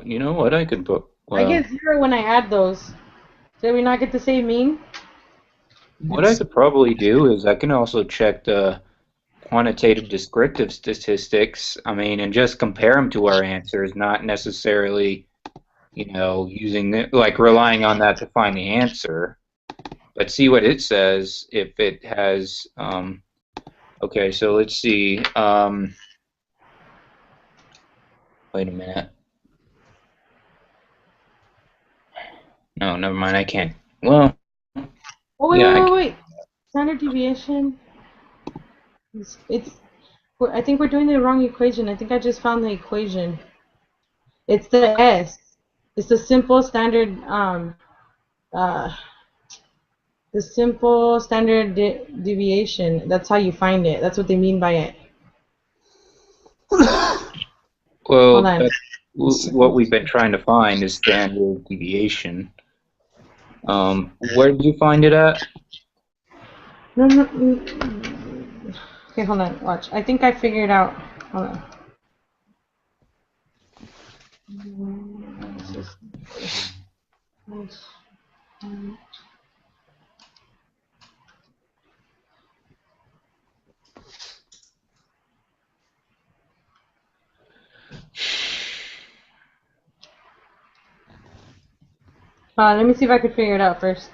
You know what? I could put, I well, get 0 when I add those. Did we not get the same mean? what I could probably do is I can also check the quantitative descriptive statistics, I mean, and just compare them to our answers, not necessarily, using like relying on that to find the answer, but see what it says if it has, okay, so let's see, wait a minute. No, never mind, I can't. Well, Oh, wait, yeah, wait, I wait, can. wait. Standard deviation. It's I think we're doing the wrong equation. I think I just found the equation. It's the S. It's the simple standard uh the simple standard deviation. That's how you find it. That's what they mean by it. Hold Well, on. what we've been trying to find is standard deviation. Where did you find it at? No, no, okay, hold on. Watch. I think I figured out. Hold on. Let me see if I can figure it out first.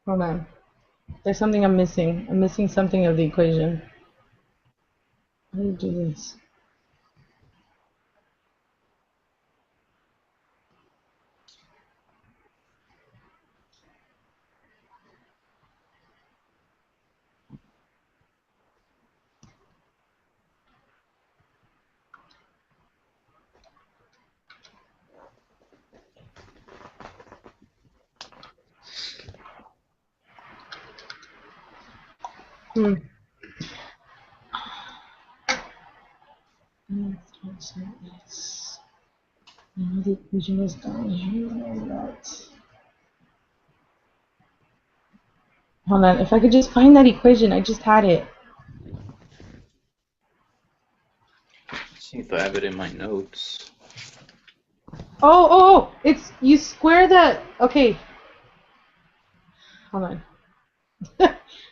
Hold on. There's something I'm missing. I'm missing something of the equation. How do you do this? Hmm. I know the equation is down here. Right. Hold on. If I could just find that equation, I just had it. See if I have it in my notes. Oh! It's you square the. Okay. Hold on.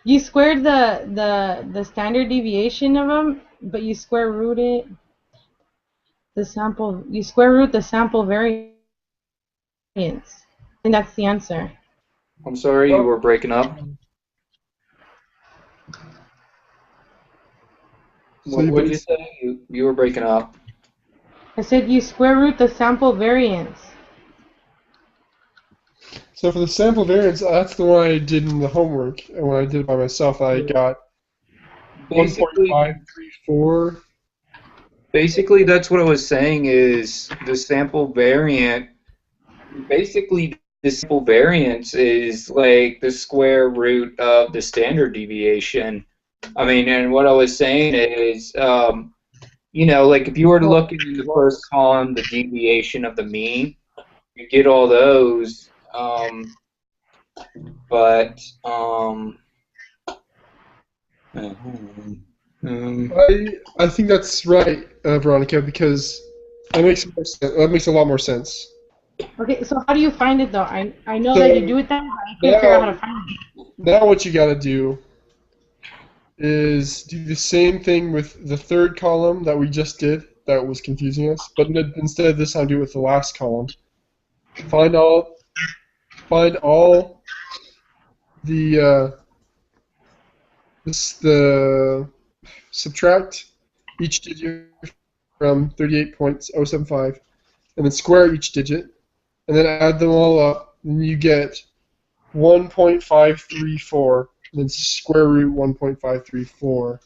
You squared the standard deviation of them, but you square root it. The sample. You square root the sample variance. And that's the answer. I'm sorry, you were breaking up. So you What did you say? You were breaking up. I said you square root the sample variance. So for the sample variance, that's the one I did in the homework, and when I did it by myself, I got Basically, 1.534. basically, that's what I was saying is the sample variant. Basically, the sample variance is like the square root of the standard deviation. I mean, and what I was saying is, like if you were to look in the first column, the deviation of the mean, you get all those. But I think that's right, Veronica, because that makes more sense. That makes a lot more sense. Okay, so how do you find it though? I know So that you do it that way, but I can't figure out how to find it. Now what you gotta do is do the same thing with the third column that we just did that was confusing us, but instead of this time do it with the last column. Find all the subtract each digit from 38.075 and then square each digit and then add them all up and you get 1.534 and then square root 1.534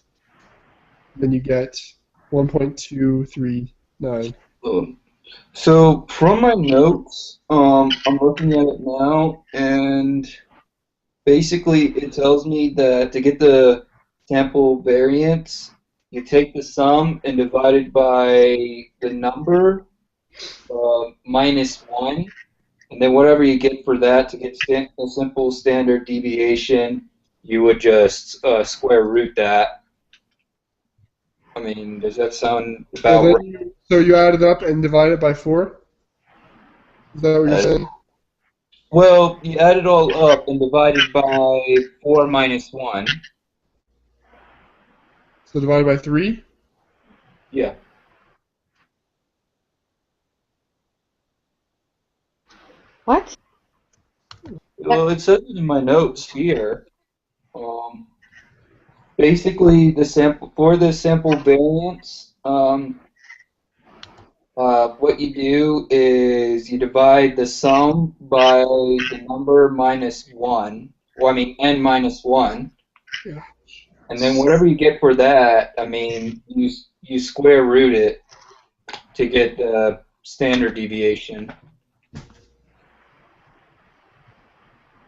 then you get 1.239. So from my notes, I'm looking at it now, and basically it tells me that to get the sample variance, you take the sum and divide it by the number minus 1, and then whatever you get for that to get a simple standard deviation, you would just square root that. I mean, does that sound about right? So you add it up and divide it by 4? Is that what you're saying? Well, you add it all up and divide it by 4 minus 1. So divided by 3? Yeah. What? Well, it says it in my notes here. Basically, the sample variance, what you do is you divide the sum by the number minus 1, or I mean n minus 1, Yeah. and then whatever you get for that, I mean, you square root it to get the standard deviation.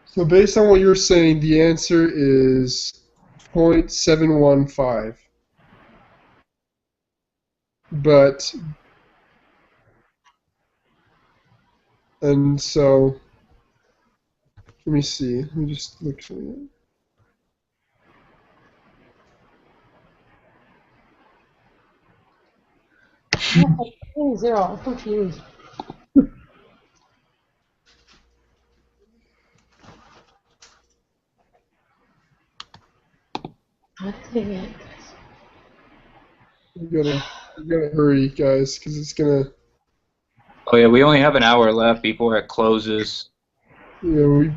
So based on what you're saying, the answer is 0.715. But, and so, let me see. Let me just look something I'm 0. I'm confused. God dang it. You gotta hurry, guys, because it's gonna. Oh yeah, we only have an hour left before it closes. You know,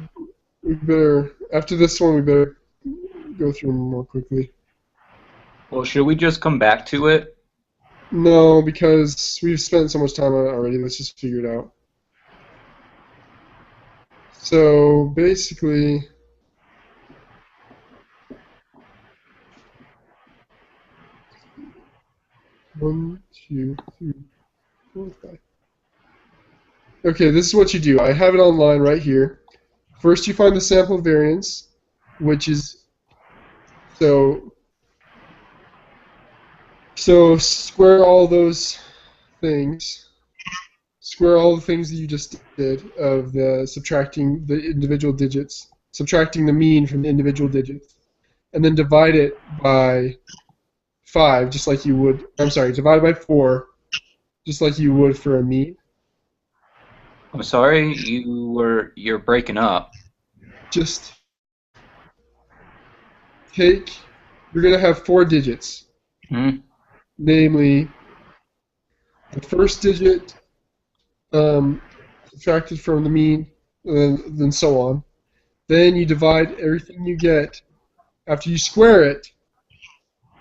we better, after this one, we better go through them more quickly. Well, should we just come back to it? No, because we've spent so much time on it already. Let's just figure it out. So basically, one, two, three, four, five. Okay, this is what you do. I have it online right here. First, you find the sample variance, which is so square all those things. Square all the things that you just did of the subtracting the individual digits, subtracting the mean from the individual digits, and then divide it by 5, just like you would. I'm sorry, divide by 4, just like you would for a mean. I'm sorry, you're breaking up. Just take. You're gonna have 4 digits, namely the first digit subtracted from the mean, and then so on. Then you divide everything you get after you square it.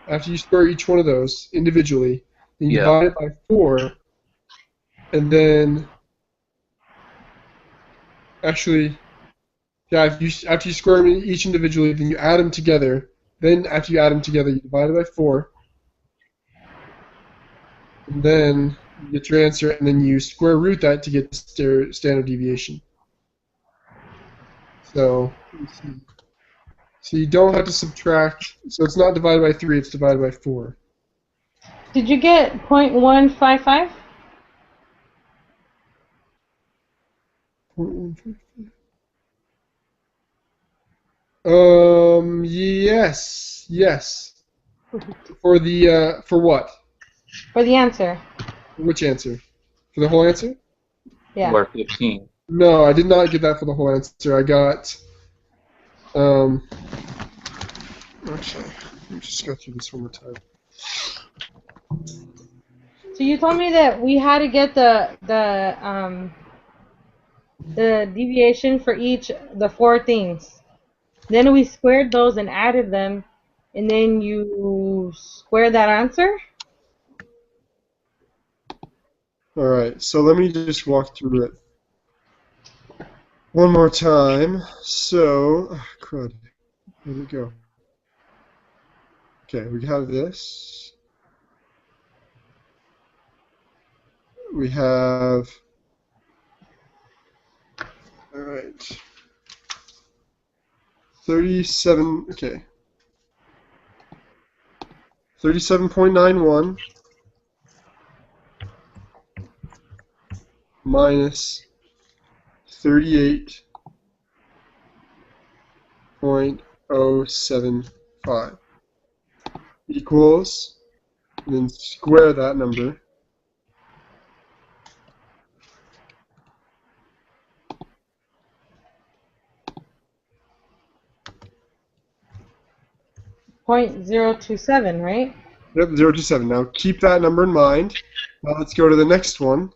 After you square each one of those individually, then you divide it by 4, and then actually, yeah, after you square them each individually, then you add them together. Then after you add them together, you divide it by 4, and then you get your answer, and then you square root that to get the standard deviation. So you don't have to subtract. So it's not divided by 3; it's divided by 4. Did you get 0.155? 0.155. Yes. For the for what? For the answer. Which answer? For the whole answer? Yeah. Or 15. No, I did not get that for the whole answer. I got actually, let me just go through this one more time. So you told me that we had to get the deviation for the 4 things. Then we squared those and added them, and then you square that answer? Alright, so let me just walk through it one more time. So, crud, where'd it go? Okay, we have this. We have, alright, 37, okay, 37.91 minus 38.075 equals, and then square that number. .027, right? Yep, 027. Now keep that number in mind. Now let's go to the next one.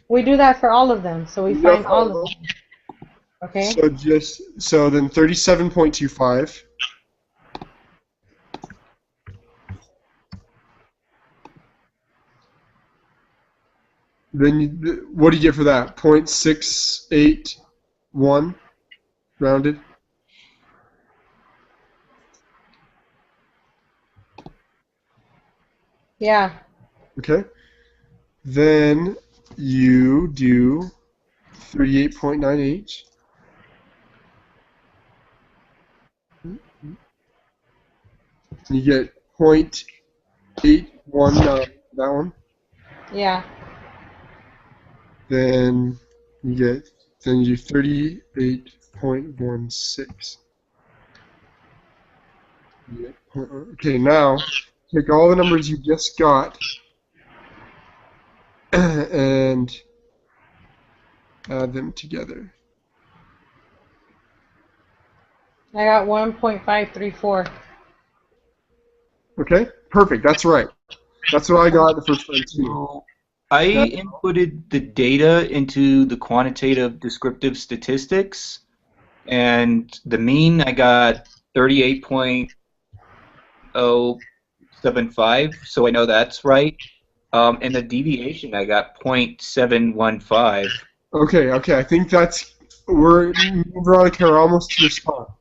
We do that for all of them, so we find all of them. Okay. So then 37.25. Then what do you get for that? 0.681 rounded. Yeah. Okay. Then you do 38.98. You get 0.819, that one. Yeah. Then you do 38.16. Okay, now take all the numbers you just got and add them together. I got 1.534. Okay, perfect. That's right. That's what I got the first time too. I inputted the data into the quantitative descriptive statistics, And the mean I got 38.075, so I know that's right. And the deviation I got 0.715. Okay, I think we're Veronica, we're almost to your spot.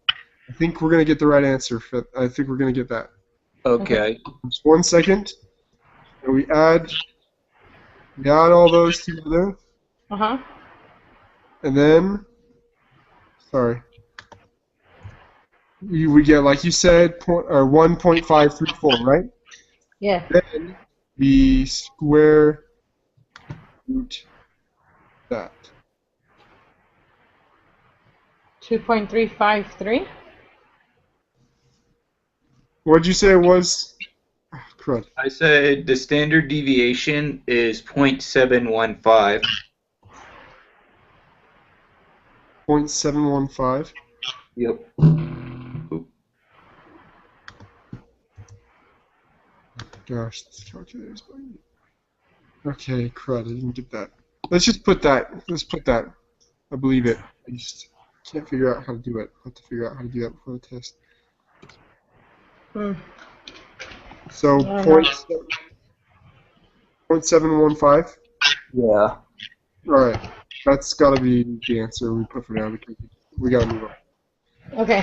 I think we're gonna get the right answer. I think we're gonna get that. Okay. Just 1 second. And we add all those together, Uh-huh. and then sorry. We get, like you said, 1.534, right? Yeah. Then we square root that. 2.353. What did you say it was? Oh, crud. I said the standard deviation is 0.715. 0.715. Yep. Gosh, this calculator's bugging. Okay, crud, I didn't get that. Let's just put that. Let's put that. I believe it. I just can't figure out how to do it. I have to figure out how to do that before the test. Hmm. So, Yeah, 0.715. Yeah. Alright, that's gotta be the answer we put for now because we gotta move on. Okay.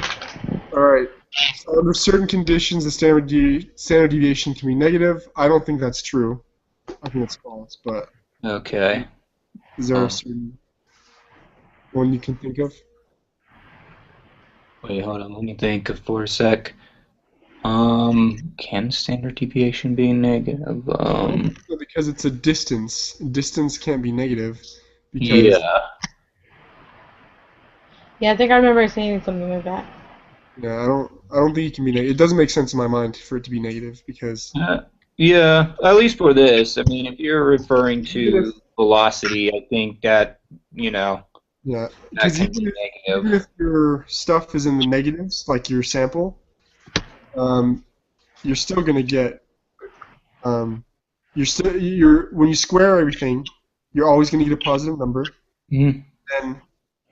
Alright, so under certain conditions, the standard deviation can be negative. I don't think that's true. I think it's false, but Okay. is there a certain one you can think of? Wait, hold on. Let me think for a sec. Can standard deviation be negative? Because it's a distance. Distance can't be negative because Yeah. Yeah, I think I remember saying something like that. yeah, I don't think it can be negative. It doesn't make sense in my mind for it to be negative because Yeah, at least for this. I mean, if you're referring to velocity, I think that, yeah, that because can be even negative. if your stuff is in the negatives, like your sample, you're still gonna get when you square everything, you're always gonna get a positive number. Mhm. And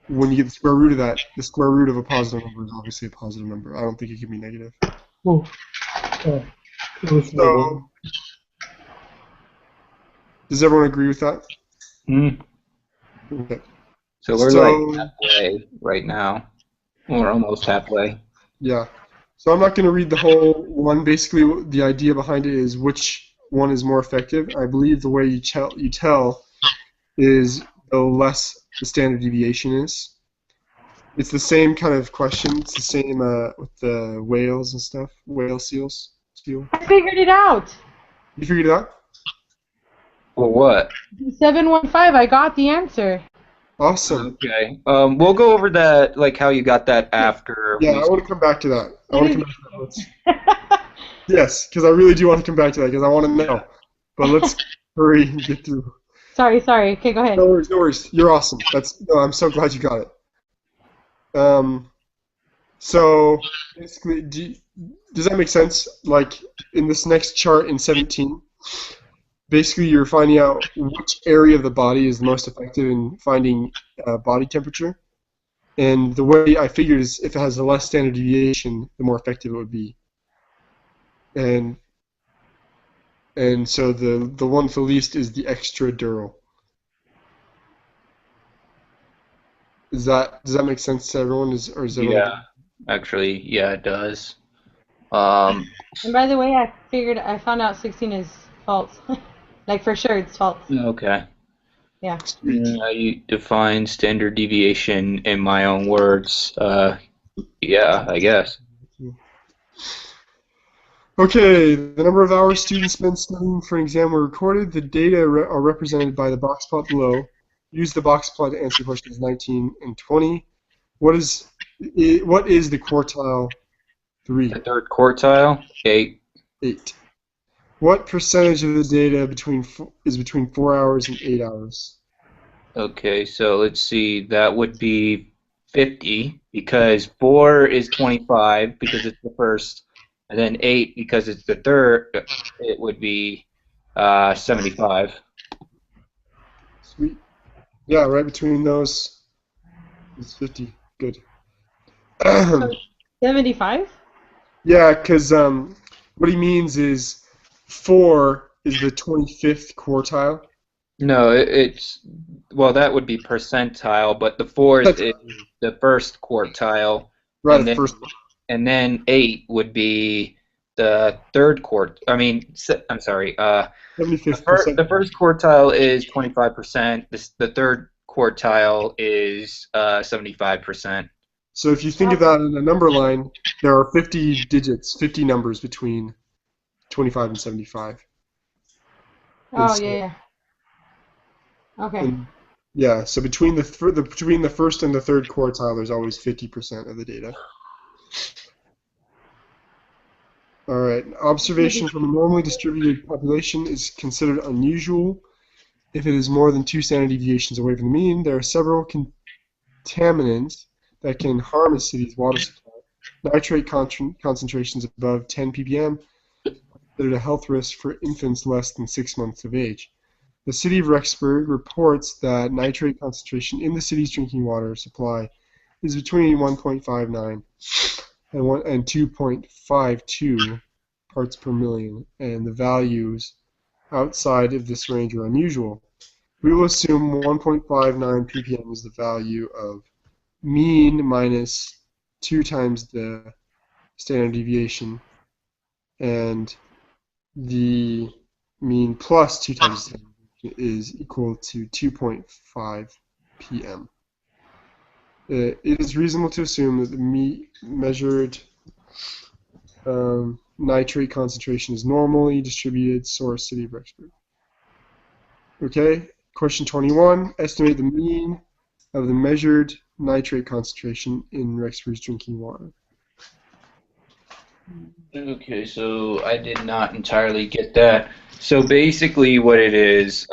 when you get the square root of that, the square root of a positive number is obviously a positive number. I don't think it can be negative. So, does everyone agree with that? Mhm. Okay. So we're So, like halfway right now. We're almost halfway. yeah. So I'm not going to read the whole one. Basically, the idea behind it is which one is more effective. I believe the way you tell is the less the standard deviation is. It's the same kind of question. It's the same with the whales and stuff. Whale seals. Seal. I figured it out. You figured it out? Well, what? 715. I got the answer. Awesome. Okay. We'll go over that, like how you got that after. Yeah, I want to come back to that. Yes, because I really do want to come back to that because I want to know. But let's hurry and get through. Sorry. Okay, go ahead. No worries. You're awesome. I'm so glad you got it. So basically, does that make sense? Like in this next chart in 17, basically you're finding out which area of the body is the most effective in finding body temperature. And the way I figured is if it has the less standard deviation, the more effective it would be. And so the one with the least is the extradural. Does that make sense to everyone? Or is everyone? Yeah. Actually, yeah, it does. And by the way, I found out 16 is false. Like for sure, it's false. Okay. Yeah. I define standard deviation in my own words. Yeah, I guess. Okay, the number of hours students spend studying for an exam were recorded. The data are represented by the box plot below. Use the box plot to answer questions 19 and 20. What is the quartile 3? The third quartile, 8. 8. What percentage of the data is between 4 hours and 8 hours? Okay, so let's see. That would be 50 because 4 is 25 because it's the first, and then 8 because it's the third. It would be 75. Sweet. Yeah, right between those is 50. Good. 75? Yeah, because what he means is 4 is the 25th quartile. No, it's well, that would be percentile, but the fourth is the first quartile, Right, and then first. and then 8 would be the third I'm mean, I'm sorry. The 75th the percent. first quartile is 25%. The third quartile is 75%. So if you think of that in a number line, there are 50 digits, 50 numbers between 25 and 75. Oh, yeah. Okay. And yeah, so between between the first and the third quartile, there's always 50% of the data. All right. Observation from a normally distributed population is considered unusual if it is more than 2 standard deviations away from the mean. There are several contaminants that can harm a city's water supply. Nitrate concentrations above 10 ppm are considered a health risk for infants less than 6 months of age. The city of Rexburg reports that nitrate concentration in the city's drinking water supply is between 1.59 and 2.52 parts per million, and the values outside of this range are unusual. We will assume 1.59 ppm is the value of mean minus 2 times the standard deviation, and the mean plus 2 times the standard deviation is equal to 2.5 pm. It is reasonable to assume that the measured nitrate concentration is normally distributed, source city of Rexburg. Okay, question 21. Estimate the mean of the measured nitrate concentration in Rexburg's drinking water. Okay, so I did not entirely get that. So basically what it is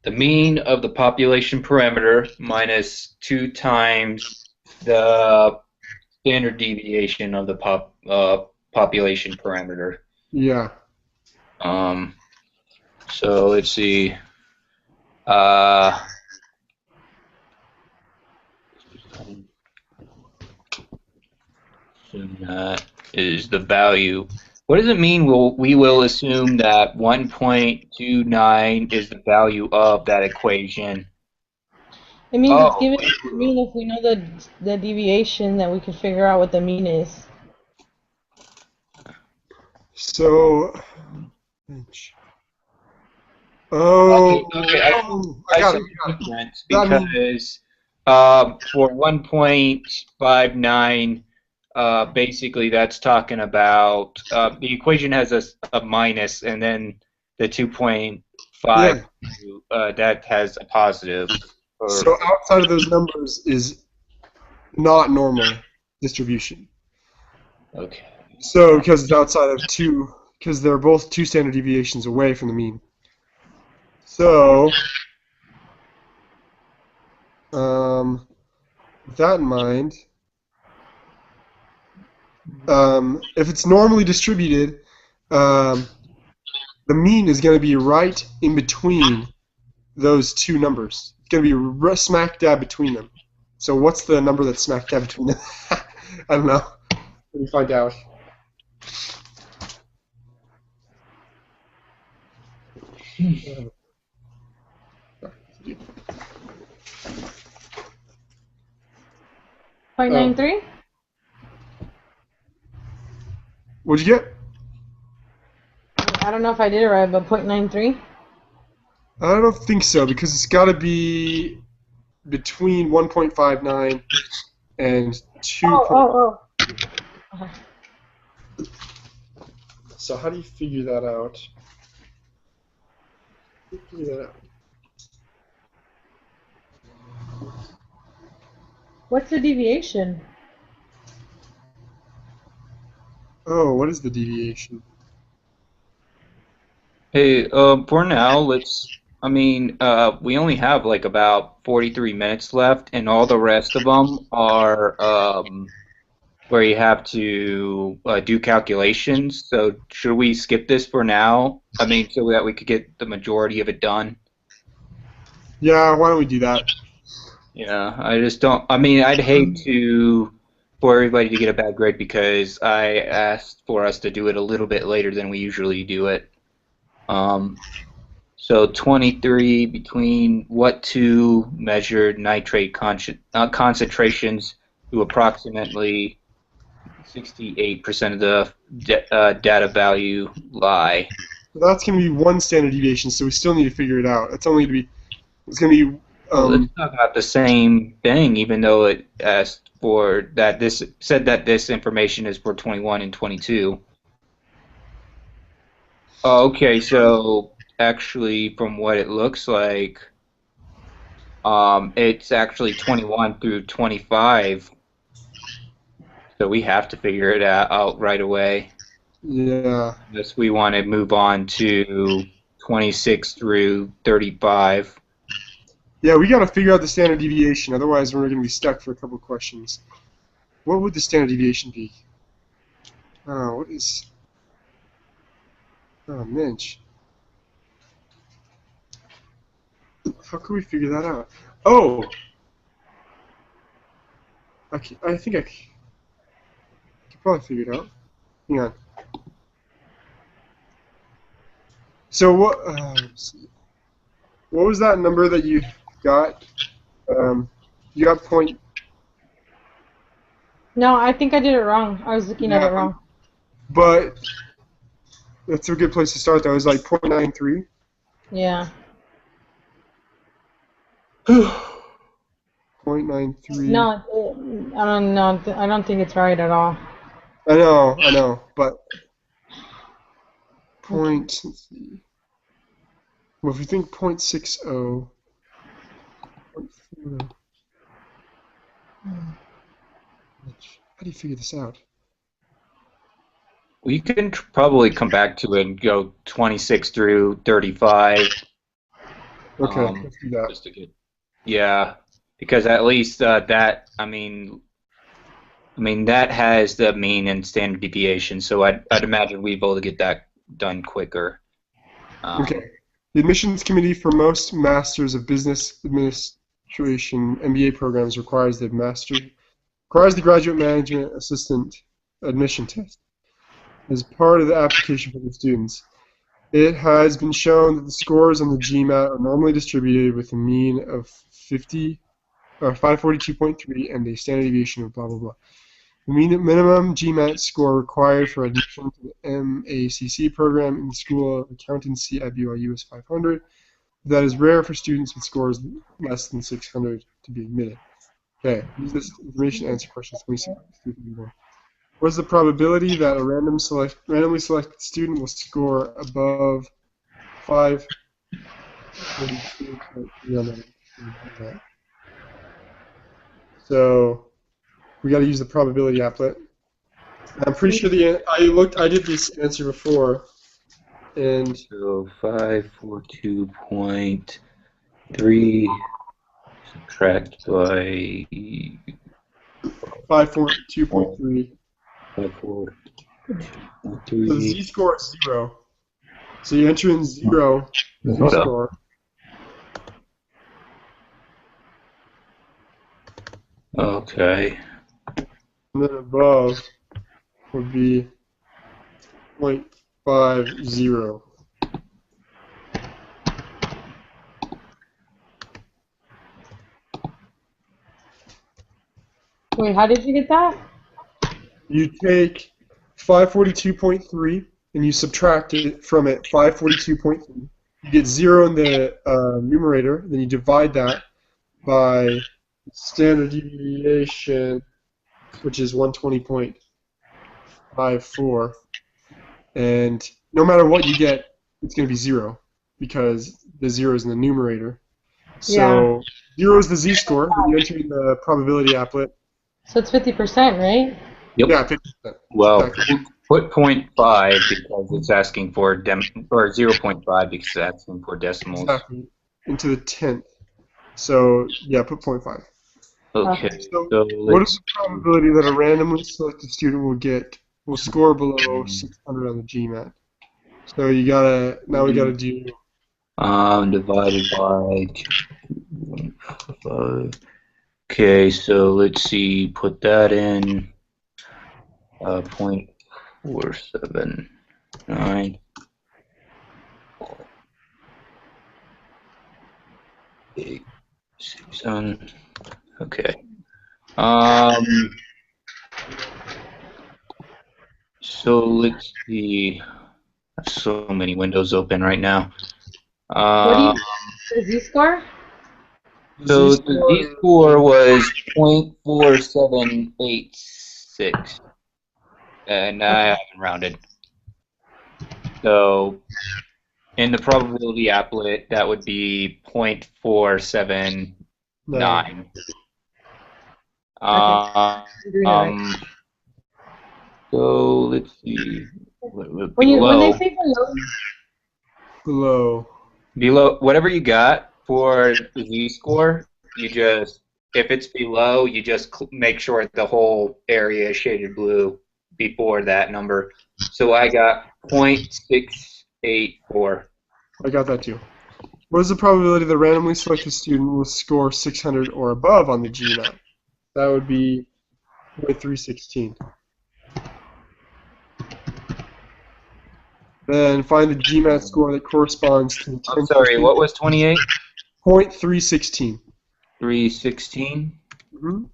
the mean of the population parameter minus 2 times the standard deviation of the population parameter. Yeah. So let's see. That is the value. What does it mean? We will assume that 1.29 is the value of that equation. It means it's given the mean if we know the deviation, that we can figure out what the mean is. So, oh, okay, I got it. Because for 1.59, basically that's talking about the equation has a minus, and then the 2.5 that has a positive. So outside of those numbers is not normal distribution. Okay. So because it's outside of 2, because they're both 2 standard deviations away from the mean. So with that in mind, if it's normally distributed, the mean is going to be right in between those 2 numbers. It's going to be smack dab between them. So what's the number that's smack dab between them? I don't know. Let me find out. .93? What'd you get? I don't know if I did it right, but .93? I don't think so, because it's got to be between 1.59 and 2. Okay. So how do you figure that out? Figure that out. What's the deviation? Oh, what is the deviation? Hey, for now, we only have like about 43 minutes left, and all the rest of them are where you have to do calculations. So should we skip this for now? So that we could get the majority of it done? Yeah, why don't we do that? Yeah, I just don't. I mean, I'd hate for everybody to get a bad grade because I asked for us to do it a little bit later than we usually do it. Um, so 23 between what two measured nitrate concentrations to approximately 68% of the data value lie. So that's going to be one standard deviation, so we still need to figure it out. It's only going to be, it's going to be, Well, it's not about the same thing, even though it asked for that. This said that this information is for 21 and 22. Oh, okay, so actually, from what it looks like, it's actually 21 through 25. So we have to figure it out right away. yeah. Unless we want to move on to 26 through 35. Yeah, we got to figure out the standard deviation, otherwise we're going to be stuck for a couple questions. What would the standard deviation be? What is... Oh, Minch. How can we figure that out? Oh! Okay, I think I could probably figure it out. Hang on. So what? Let's see. What was that number that you got? You got point. No, I think I did it wrong. I was looking at it wrong. But that's a good place to start, though. It was like 0.93. Yeah. 0.93. No, I don't know. I don't think it's right at all. I know, but let's see. Well, if you think 0.60, 0.40, how do you figure this out? We can probably come back to it and go 26 through 35. Okay, let's do that. Just to get, yeah, because at least that, I mean, that has the mean and standard deviation, so I'd imagine we'd be able to get that done quicker. Okay. The admissions committee for most Masters of Business Administration MBA programs requires the graduate management assistant admission test as part of the application for the students. It has been shown that the scores on the GMAT are normally distributed with a mean of 542.3 and a standard deviation of blah blah blah. The minimum GMAT score required for admission to the MACC program in the School of Accountancy at BYU is 500. That is rare for students with scores less than 600 to be admitted. Okay, use this information to answer questions 26 through 31. What is the probability that a randomly selected student will score above 542.3? So we got to use the probability applet. I'm pretty sure I did this answer before, and So 542.3 subtract by 542.3. 542.3. So the z-score is 0. So you enter in 0 z-score. Okay. And then above would be 0.50. Wait, how did you get that? You take 542.3 and you subtract it from it 542.3. You get 0 in the numerator, then you divide that by standard deviation, which is 120.54. And no matter what you get, it's going to be 0 because the 0 is in the numerator. So 0 is the z-score, then you enter in the probability applet. So it's 50%, right? Yep. Yeah, 50%. Well, Exactly. put 0.5 because it's asking for or 0.5 because it's asking for decimals. Exactly. Into the 10th. So, yeah, put 0.5. Okay. So, So what is the probability that a randomly selected student will score below 600 on the GMAT? So we gotta do divided by 2.5. Okay, so let's see, put that in 0.479. 867. Okay. So let's see. I have so many windows open right now. What do you the Z-score? So the Z-score was 0.4786, and I haven't rounded. So in the probability applet, that would be 0.479. So let's see. When they say Below whatever you got for the Z-score, you just, if it's below, you just make sure the whole area is shaded blue before that number. So I got 0.684. I got that too. What is the probability the randomly selected student will score 600 or above on the GMAT? That would be 0.316. Then find the GMAT score that corresponds to the 10%. I'm sorry, what was 28? 0.316. 316? Mm-hmm. And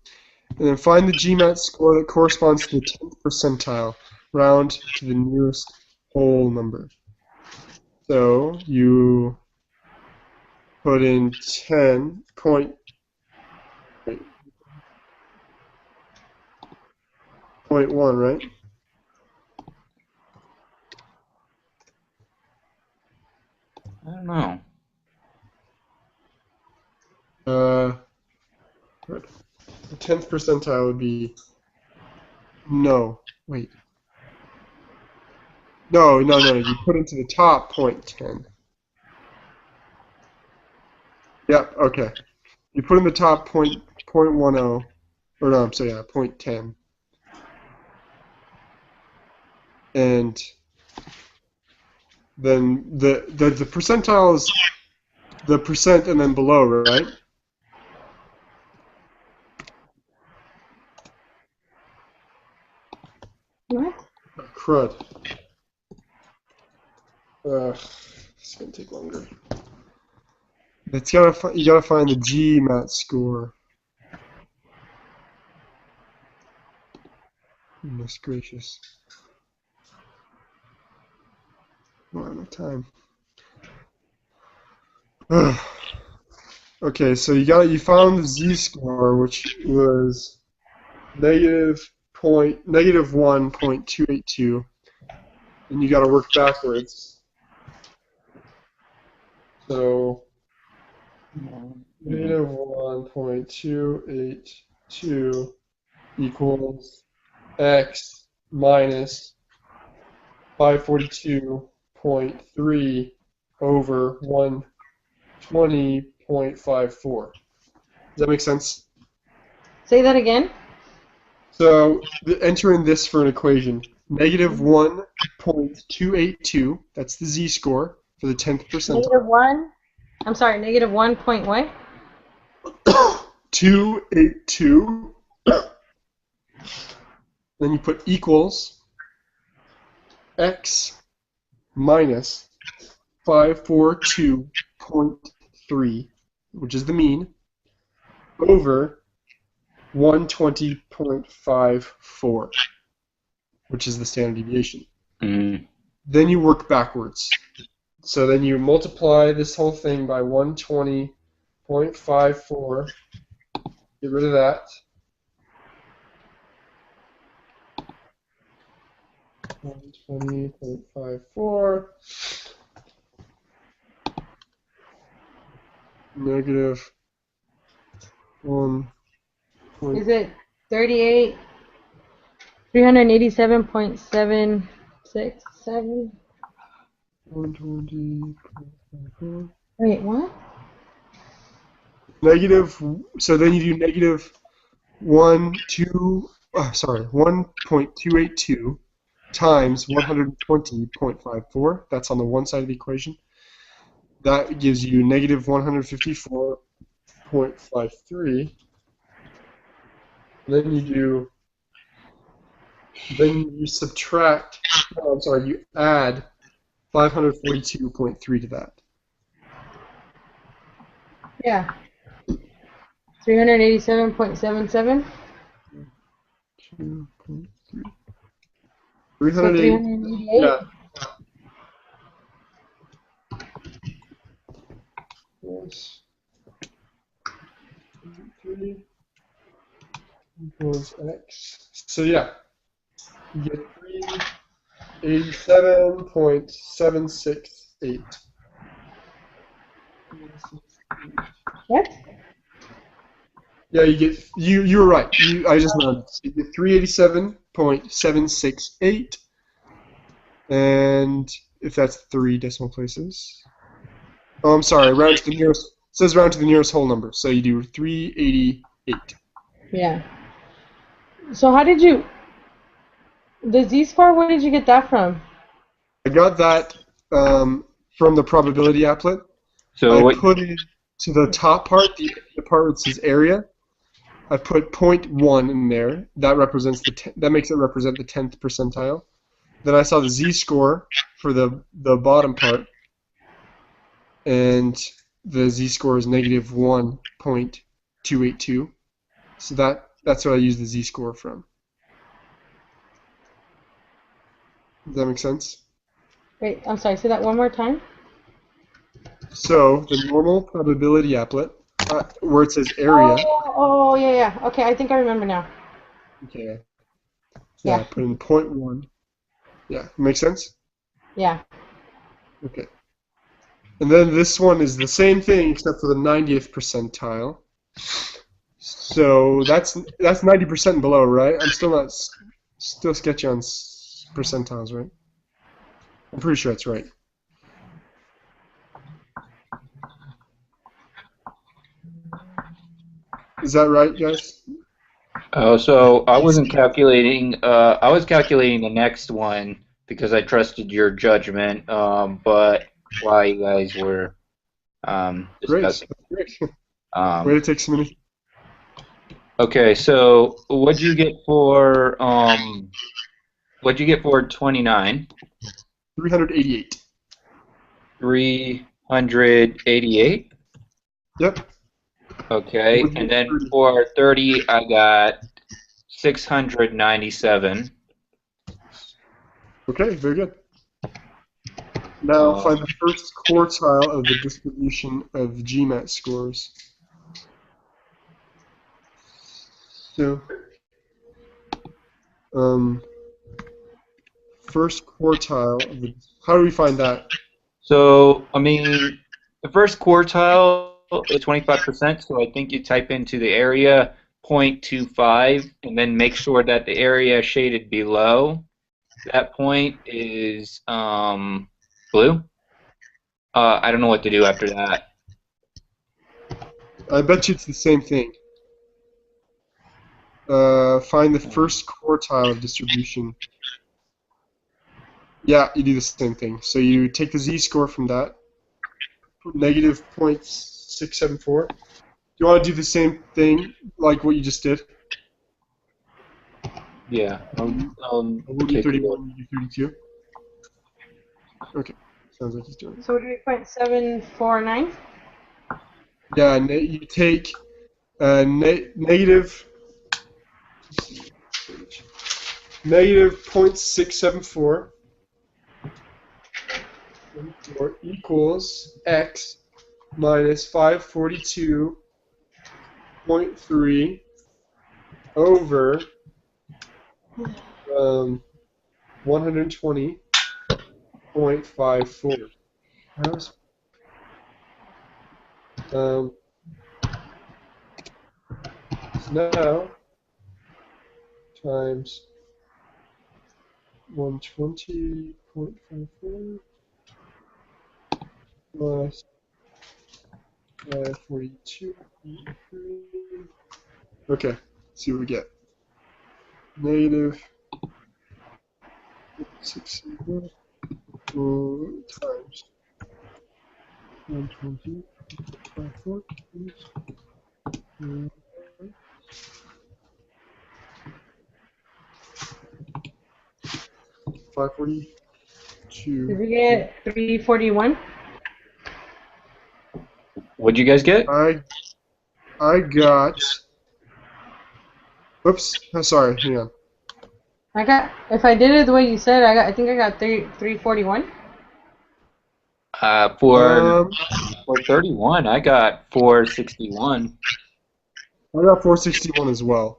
then find the GMAT score that corresponds to the 10th percentile. Round to the nearest whole number. So you put in 10.1, right? I don't know. The 10th percentile would be, no, wait. No, you put into the top 0.10. Yep, okay. You put in the top 0.10, or no, I'm sorry, yeah, 0.10. And then the percentile is the percent and then below, right? What? Oh, crud. It's gonna take longer. You gotta find the GMAT score. Goodness gracious. I don't have enough time. Okay, so you found the Z-score, which was negative 1.282, and you got to work backwards. So negative 1.282 equals x minus 542.3 over 120.54. Does that make sense? Say that again. So enter in this for an equation. Negative 1.282, that's the Z-score for the 10th percentile. Negative 1? I'm sorry, negative 1 point what? 282. Then you put equals x minus 542.3, which is the mean, over 120.54, which is the standard deviation. Mm. Then you work backwards. So then you multiply this whole thing by 120.54. Get rid of that. 120.54 negative 1. Is it 38? 387.767? 120.54. Wait, what? Negative. So then you do negative 1.282 times 120.54. That's on the one side of the equation. That gives you negative 154.53. Then you subtract. Oh, I'm sorry. You add 542.3 to that. Yeah. 387.77. 2.3. So 308. 388. Yeah. Plus 3 equals x. So yeah, you get 387.768. What? Yeah, you were right. I just rounded. So you get 387.768, and if that's 3 decimal places. Oh, I'm sorry. Round to the nearest. It says round to the nearest whole number. So you do 388. Yeah. So how did you... The z-score, where did you get that from? I got that from the probability applet. So I what? put it to the top part, the part that says area. I put 0.1 in there. That represents that makes it represent the 10th percentile. Then I saw the z-score for the bottom part, and the z-score is negative 1.282. So that's what I use the z-score from. Does that make sense? Wait, I'm sorry, say that one more time. So the normal probability applet, where it says area. Oh, yeah. Okay, I think I remember now. Okay. Yeah. Yeah, put in 0.1. Yeah, make sense? Yeah. Okay. And then this one is the same thing except for the 90th percentile. So that's 90% and below, right? I'm still sketchy on percentiles, right? I'm pretty sure that's right. Is that right, guys? Oh, so I wasn't calculating. I was calculating the next one because I trusted your judgment. But while you guys were Great. discussing, Great. Way to take some minutes. okay. So what'd you get for 29? 388. 388. Yep. Okay, and then for 30, I got 697. Okay, very good. Now find the first quartile of the distribution of GMAT scores. So, first quartile of the. How do we find that? So, I mean, the first quartile is 25%, so I think you type into the area 0.25 and then make sure that the area shaded below that point is blue. I don't know what to do after that. I bet you it's the same thing. Find the first quartile of distribution. Yeah, you do the same thing. So you take the z-score from that, negative 0.674. Do you want to do the same thing like what you just did? Yeah, We'll do 31, you do 32. Okay, sounds like he's doing it. So 3.749? Yeah, you take negative 0.674 equals x minus 542.3 over 120.54. So now times 120.54 plus 42.3. Okay, let's see what we get. Negative 6 times 120.54. 542. Did we get 341? What'd you guys get? I got. Oops. Oh, sorry. Hang on. If I did it the way you said, I think I got 341. For 31, I got 461. I got 461 as well.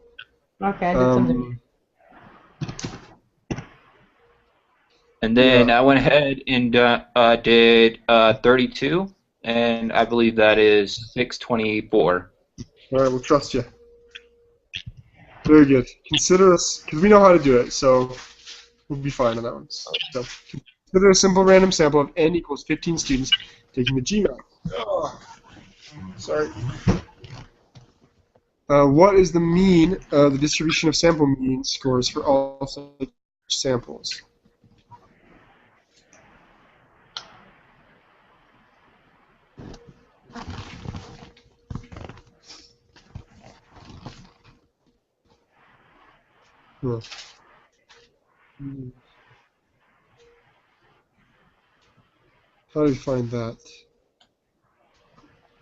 Okay, I did something. And then Yeah. I went ahead and did 32, and I believe that is 624. All right, we'll trust you. Very good. Consider us, because we know how to do it, so we'll be fine on that one. So, consider a simple random sample of n equals 15 students taking the GMAT. Oh, sorry. What is the mean, the distribution of sample mean scores for all such samples? Huh. How do you find that?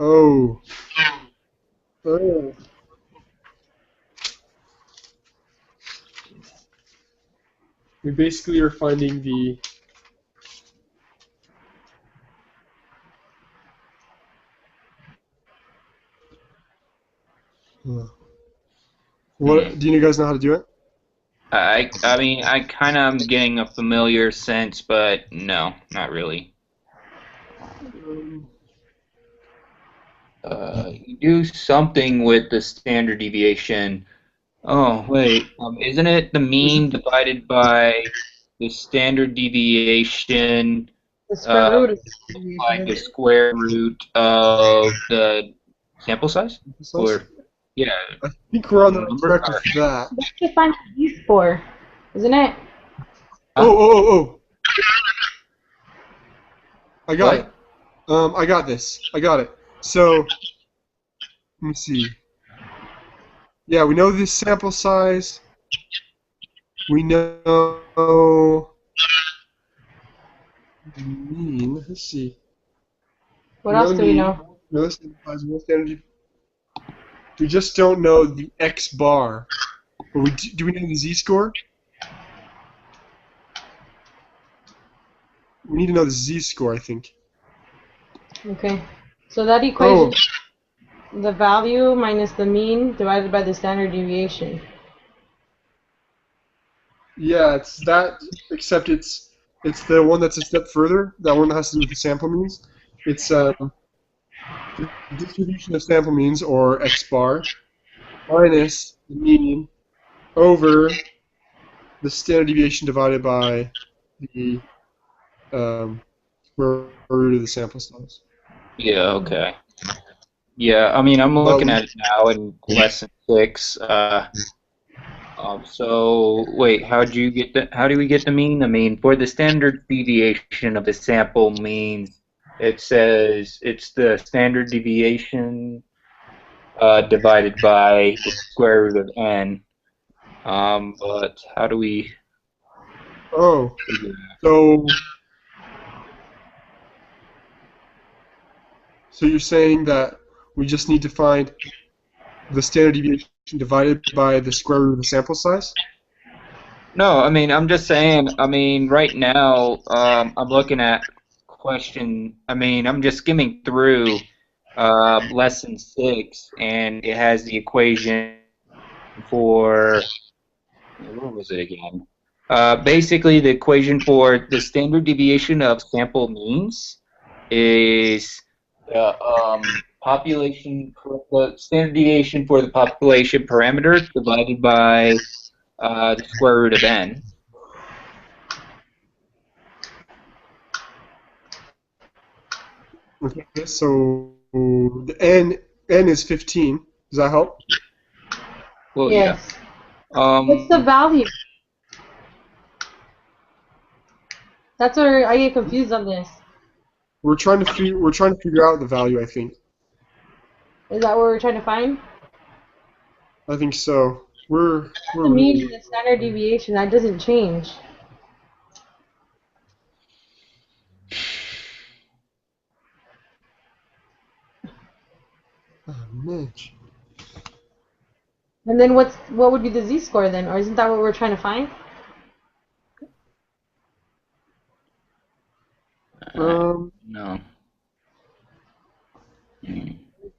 Oh. Oh. We basically are finding the What do you guys know how to do it? I mean, I kind of am getting a familiar sense, but no, not really. You do something with the standard deviation. Oh, wait, isn't it the mean divided by the standard deviation The square root of like the square root of the sample size? Or, yeah. I think we're on the right track with that. That's to find the Z-score, isn't it? Oh. I got it. I got this. I got it. So, let me see. Yeah, we know this sample size. We know the mean. Let's see. What else do we know? No, this implies more standard. We just don't know the X bar. But do we know the Z-score? We need to know the Z-score, I think. Okay. So that equation, the value minus the mean divided by the standard deviation. Yeah, it's that, except it's the one that's a step further. That one that has to do with the sample means. It's the distribution of sample means, or X bar, minus the mean over the standard deviation divided by the square root of the sample size. Yeah, okay. Yeah, I mean, I'm looking at it now in lesson 6. So wait, how do we get the mean? I mean, for the standard deviation of the sample means, it says it's the standard deviation divided by the square root of n. But how do we? Oh, so you're saying that we just need to find the standard deviation divided by the square root of the sample size? No, I mean, I'm just saying, I mean, right now, I'm looking at question, I mean, I'm just skimming through lesson 6, and it has the equation for, what was it again? Basically, the equation for the standard deviation of sample means is the standard deviation for the population parameter divided by the square root of n. Okay, so the n is 15. Does that help? Well, yes. Yeah. What's the value? That's where I get confused on this. We're trying to figure out the value, I think. Is that what we're trying to find? I think so. We're the mean and the standard deviation, that doesn't change. Oh, Mitch. And then what would be the z-score then? Or isn't that what we're trying to find? No.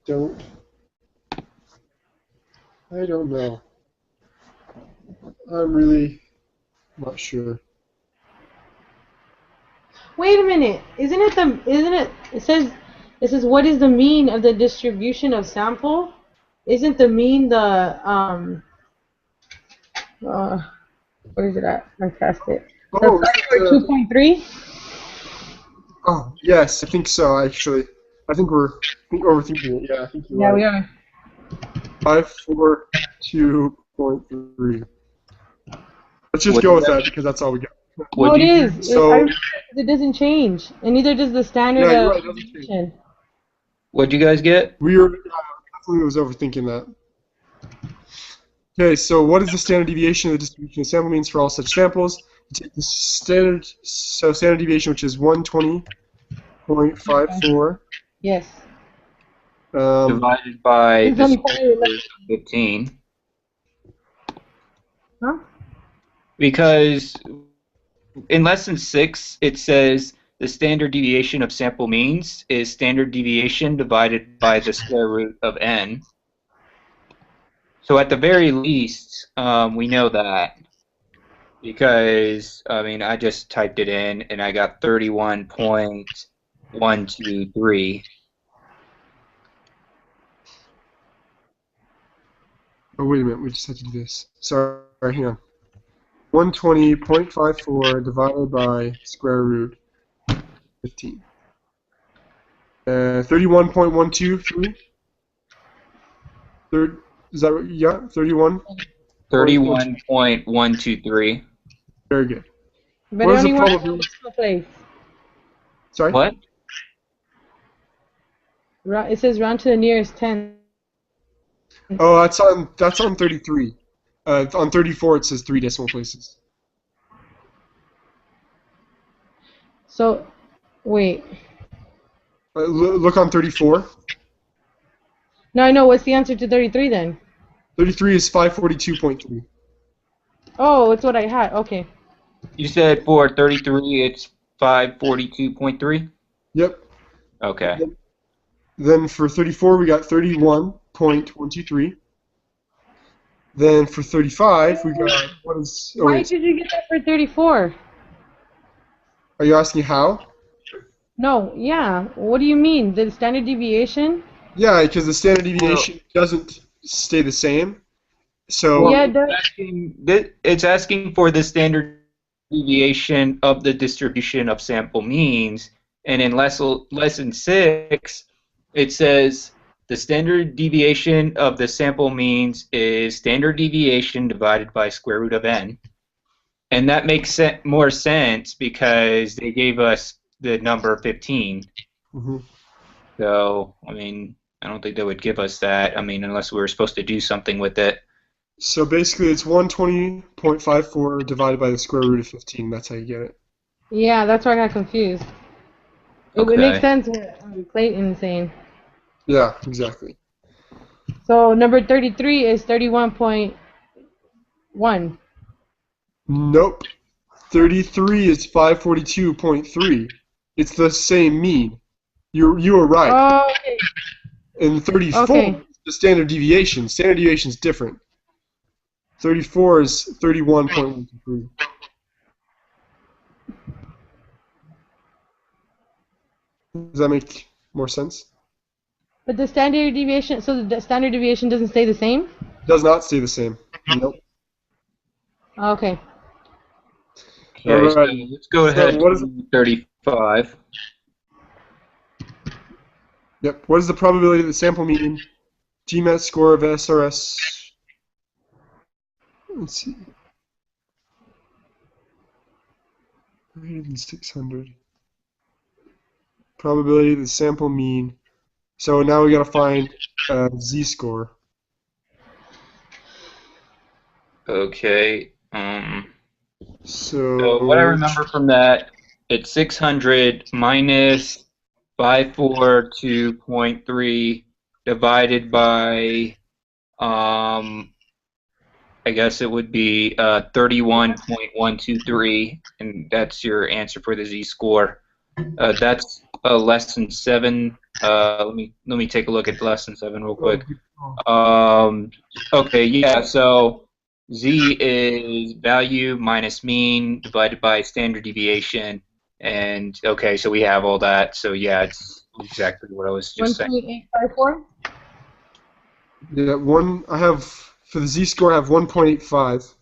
Don't. I don't know. I'm really not sure. Wait a minute. It says what is the mean of the distribution of sample? Isn't the mean the where is it at? I passed it. Oh, The factor 2.3? oh, yes, I think so, actually. I think we're overthinking it. Yeah, I think you're Yeah, right. we are. 542.3. Let's just What go is with that? that because that's all we got. No, What'd it you is. do? So- I remember it doesn't change, and neither does the standard Yeah, you're right, it doesn't change. deviation. What'd you guys get? We were definitely was overthinking that. Okay, so what is the standard deviation of the distribution of sample means for all such samples? You take the standard deviation, which is 120.54. Yes. Divided by It's the only square probably root of 15. Huh? Because in lesson 6, it says the standard deviation of sample means is standard deviation divided by the square root of n. So at the very least, we know that. Because, I mean, I just typed it in and I got 31.123. Oh, wait a minute, we just had to do this. Sorry, hang on. 120.54 divided by square root 15. 31.123? Is that what you got? 31? 31.123. Very good. But What it is the only works in probability? decimal place. Sorry? What? It says round to the nearest 10. Oh, that's on 33. On 34 it says 3 decimal places. So, wait. Look on 34. No, I know. What's the answer to 33 then? 33 is 542.3. Oh, it's what I had. Okay. You said for 33 it's 542.3? Yep. Okay. Then for 34 we got 31.123. Then for 35 we got what is? Oh, Why wait. did you get that for 34? Are you asking how? No, yeah. What do you mean? The standard deviation? Yeah, because the standard deviation doesn't stay the same. So Yeah, it does. It's asking for the standard deviation of the distribution of sample means, and in lesson 6, it says the standard deviation of the sample means is standard deviation divided by square root of n, and that makes more sense because they gave us the number 15. Mhm. So, I mean, I don't think they would give us that. I mean, unless we were supposed to do something with it. So basically it's 120.54 divided by the square root of 15. That's how you get it. Yeah, that's where I got confused. It Okay. makes sense what Clayton's saying. Yeah, exactly. So number 33 is 31.1. Nope. 33 is 542.3. It's the same mean. You were right. Oh, okay. And 34 Okay. is the standard deviation. Standard deviation is different. 34 is 31.123. Does that make more sense? But the standard deviation, so the standard deviation doesn't stay the same? Does not stay the same. Nope. Okay. Okay, All so right. let's go So ahead what is- to 35. Yep. What is the probability of the sample mean GMAT score of SRS? Let's see. Greater than 600. Probability of the sample mean. So now we gotta find z-score. Okay. So So what I remember from that, it's 600 minus 542.3 divided by, I guess it would be 31.123, and that's your answer for the z-score. That's lesson 7. Let me take a look at lesson 7 real quick. Okay, yeah. So z is value minus mean divided by standard deviation, and okay, so we have all that. So yeah, it's exactly what I was just saying. 1.854. Yeah, I have for the z-score. I have 1.85.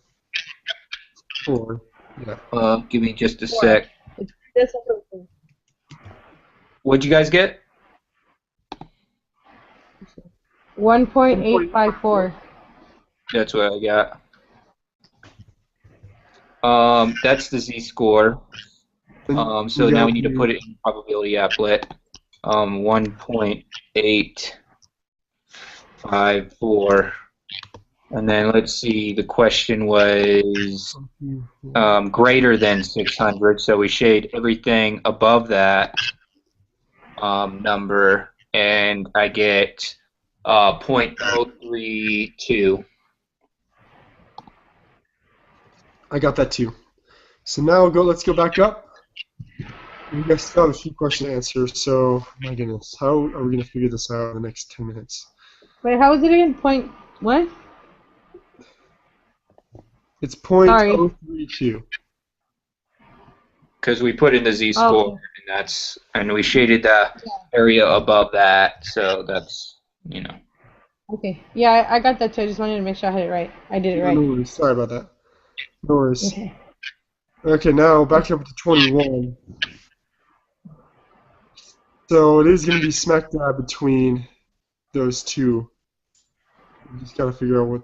4. Yeah. Give me just a sec. This What'd you guys get? 1.854. That's what I got. That's the z-score. So now we need to put it in probability applet. 1.854. And then let's see, the question was greater than 600, so we shade everything above that number, and I get 0.032. I got that too. So now let's go back up. We guys still have a few question answers, so my goodness, how are we going to figure this out in the next 10 minutes? Wait, how was it again? What? It's 0.032. Because we put in the z-score, and we shaded the area above that, so that's, Okay. Yeah, I got that too. I just wanted to make sure I had it right. I did it right. No worries. Sorry about that. No worries. Okay. Okay, now back up to 21. So it is going to be smack dab between those two. We just got to figure out what.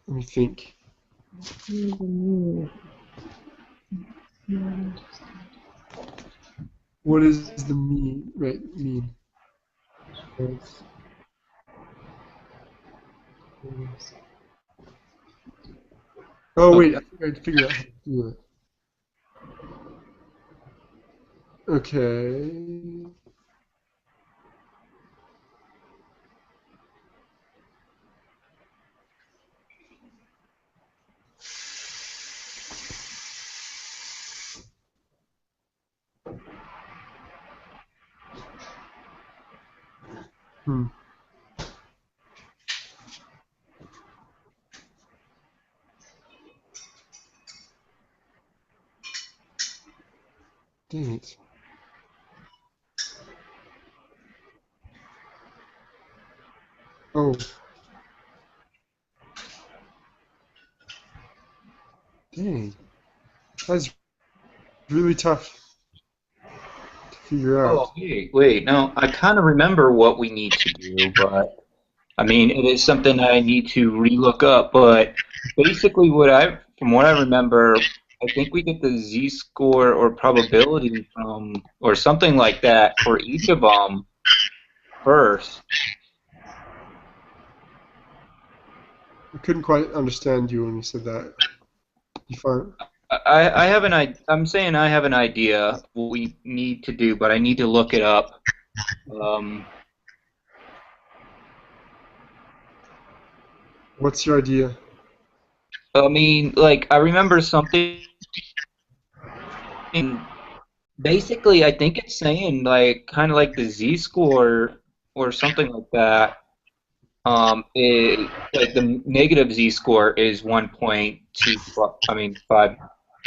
Let me think. What is the mean? Right, mean. Oh wait, I think I figured out how to do it. Okay. Dang it. Oh. Dang. That's really tough to figure out. Oh, wait, no, I kind of remember what we need to do, but, I mean, it is something that I need to relook up, but basically from what I remember, I think we get the z-score or probability from, or something like that for each of them first. I couldn't quite understand you when you said that. You fine? I'm saying I have an idea what we need to do, but I need to look it up. What's your idea? I mean, like, I remember something. Basically, I think it's saying, like, kind of like the z-score or something like that. Like the negative z-score is 1.2. I mean, 5.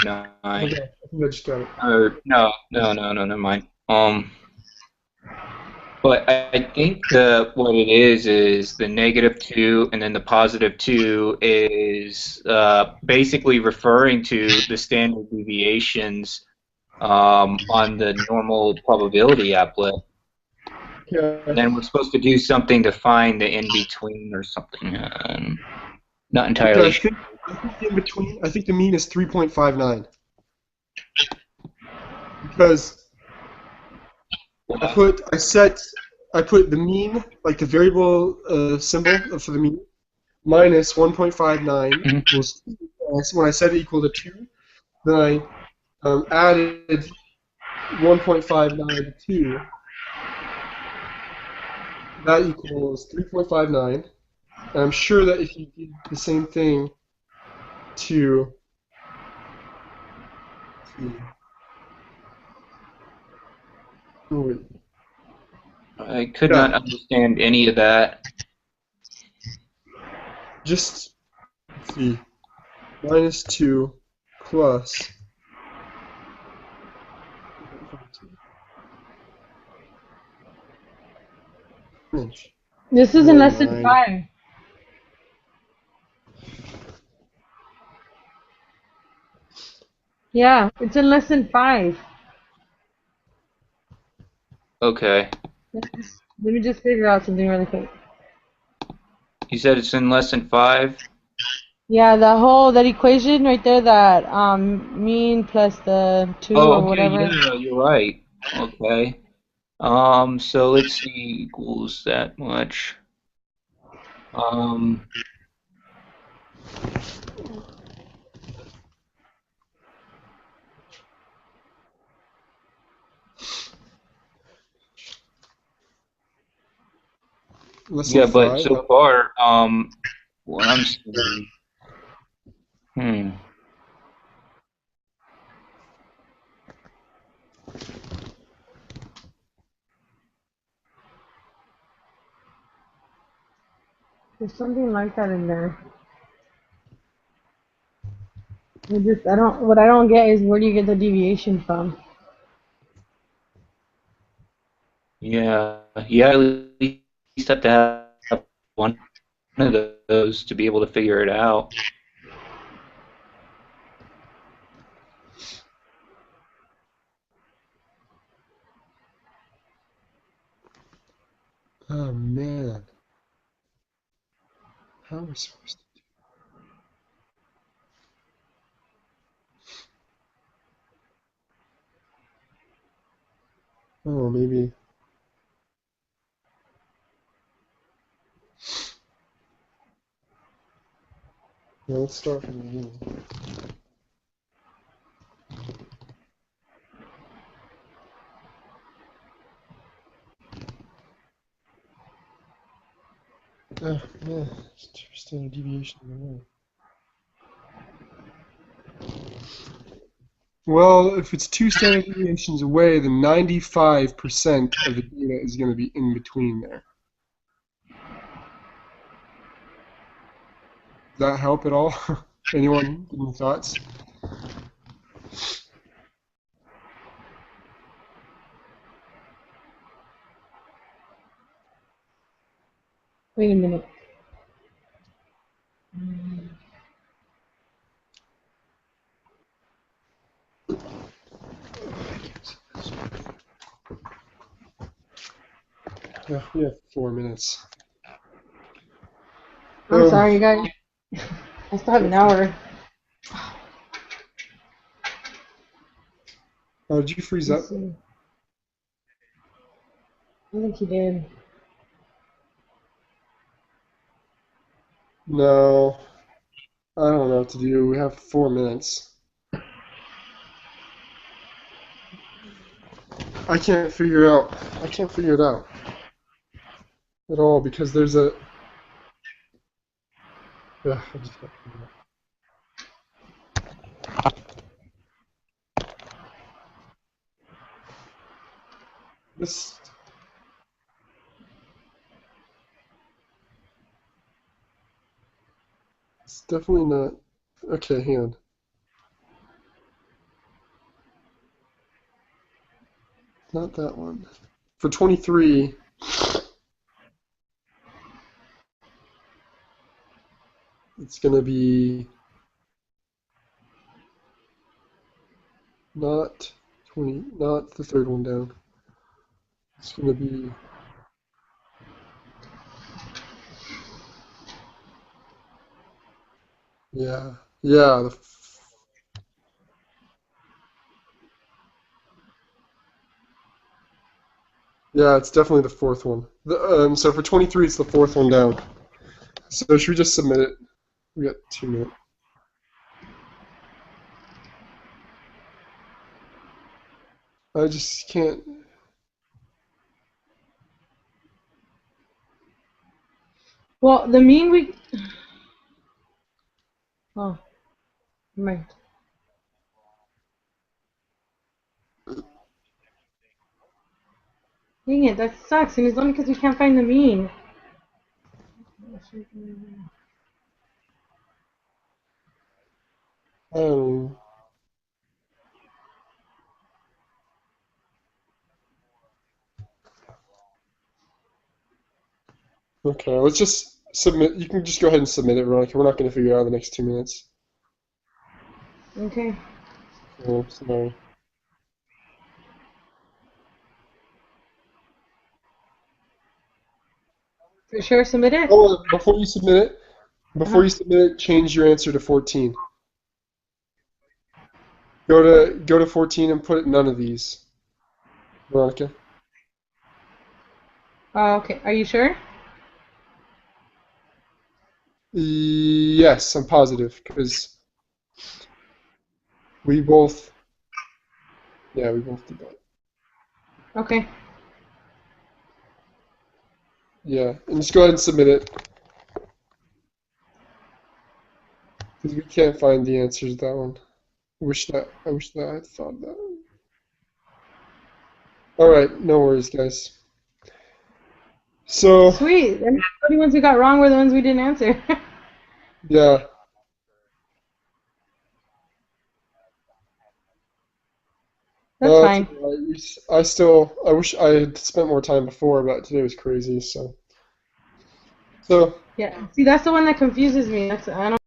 No, Okay, I think I just got it. or no, never mind. But I think what it is the -2, and then the +2 is basically referring to the standard deviations on the normal probability applet. Yeah. And then we're supposed to do something to find the in-between or something. Not entirely sure. I think in between. I think the mean is 3.59. Because I put the mean, like the variable symbol for the mean, minus 1.59 equals 2 when I set it equal to 2, then I added 1.59 to 2. That equals 3.59. And I'm sure that if you did the same thing to oh, wait. I could not understand any of that. Just let's see, minus 2 plus. Inch. This is in lesson 9. 5. Yeah, it's in lesson 5. Okay. Let me just figure out something really quick. You said it's in lesson 5? Yeah, that equation right there, that mean plus the 2 Oh, or okay, whatever. yeah, you're right. Okay. So let's see, equals that much. Lesson Yeah, but 5. so far, what I'm seeing, There's something like that in there. What I don't get is where do you get the deviation from? yeah, at least have to have one of those to be able to figure it out. Oh man. How am I supposed to do? Oh, maybe. Yeah, let's start from the beginning. Oh, yeah, it's 2 standard deviation away. Well, if it's 2 standard deviations away, then 95% of the data is going to be in between there. Does that help at all? Anyone? Any thoughts? Wait a minute. Yeah, we have 4 minutes. I'm sorry, guys. I still have an hour. Oh, did you freeze up? Let's see. I think he did. No. I don't know what to do. We have 4 minutes. I can't figure it out at all because there's a. Ugh, I just got to figure it out. This. It's definitely not. Okay, hang on. Not that one. For 23, it's going to be not 20, not the third one down. It's going to be yeah, yeah, it's definitely the fourth one. So for 23, it's the fourth one down. So should we just submit it? We got 2 minutes. I just can't. Well, the mean we. Oh, right. Dang it, that sucks, and it's only because we can't find the mean. I don't know. Okay, let's just submit. You can just go ahead and submit it, Veronica. We're not going to figure it out in the next 2 minutes. Okay. Oh, sorry. For sure, submit it? Oh, before you submit it, change your answer to 14. Go to 14 and put none of these, Veronica. Okay, are you sure? Yes, I'm positive because we both. Yeah, we both did that. Okay. Yeah, and just go ahead and submit it because we can't find the answers to that one. I wish that I had thought of that. All right, no worries, guys. So Sweet. And the only ones we got wrong were the ones we didn't answer. yeah, That's fine. all right. I wish I had spent more time before, but today was crazy. So Yeah. See, that's the one that confuses me. I don't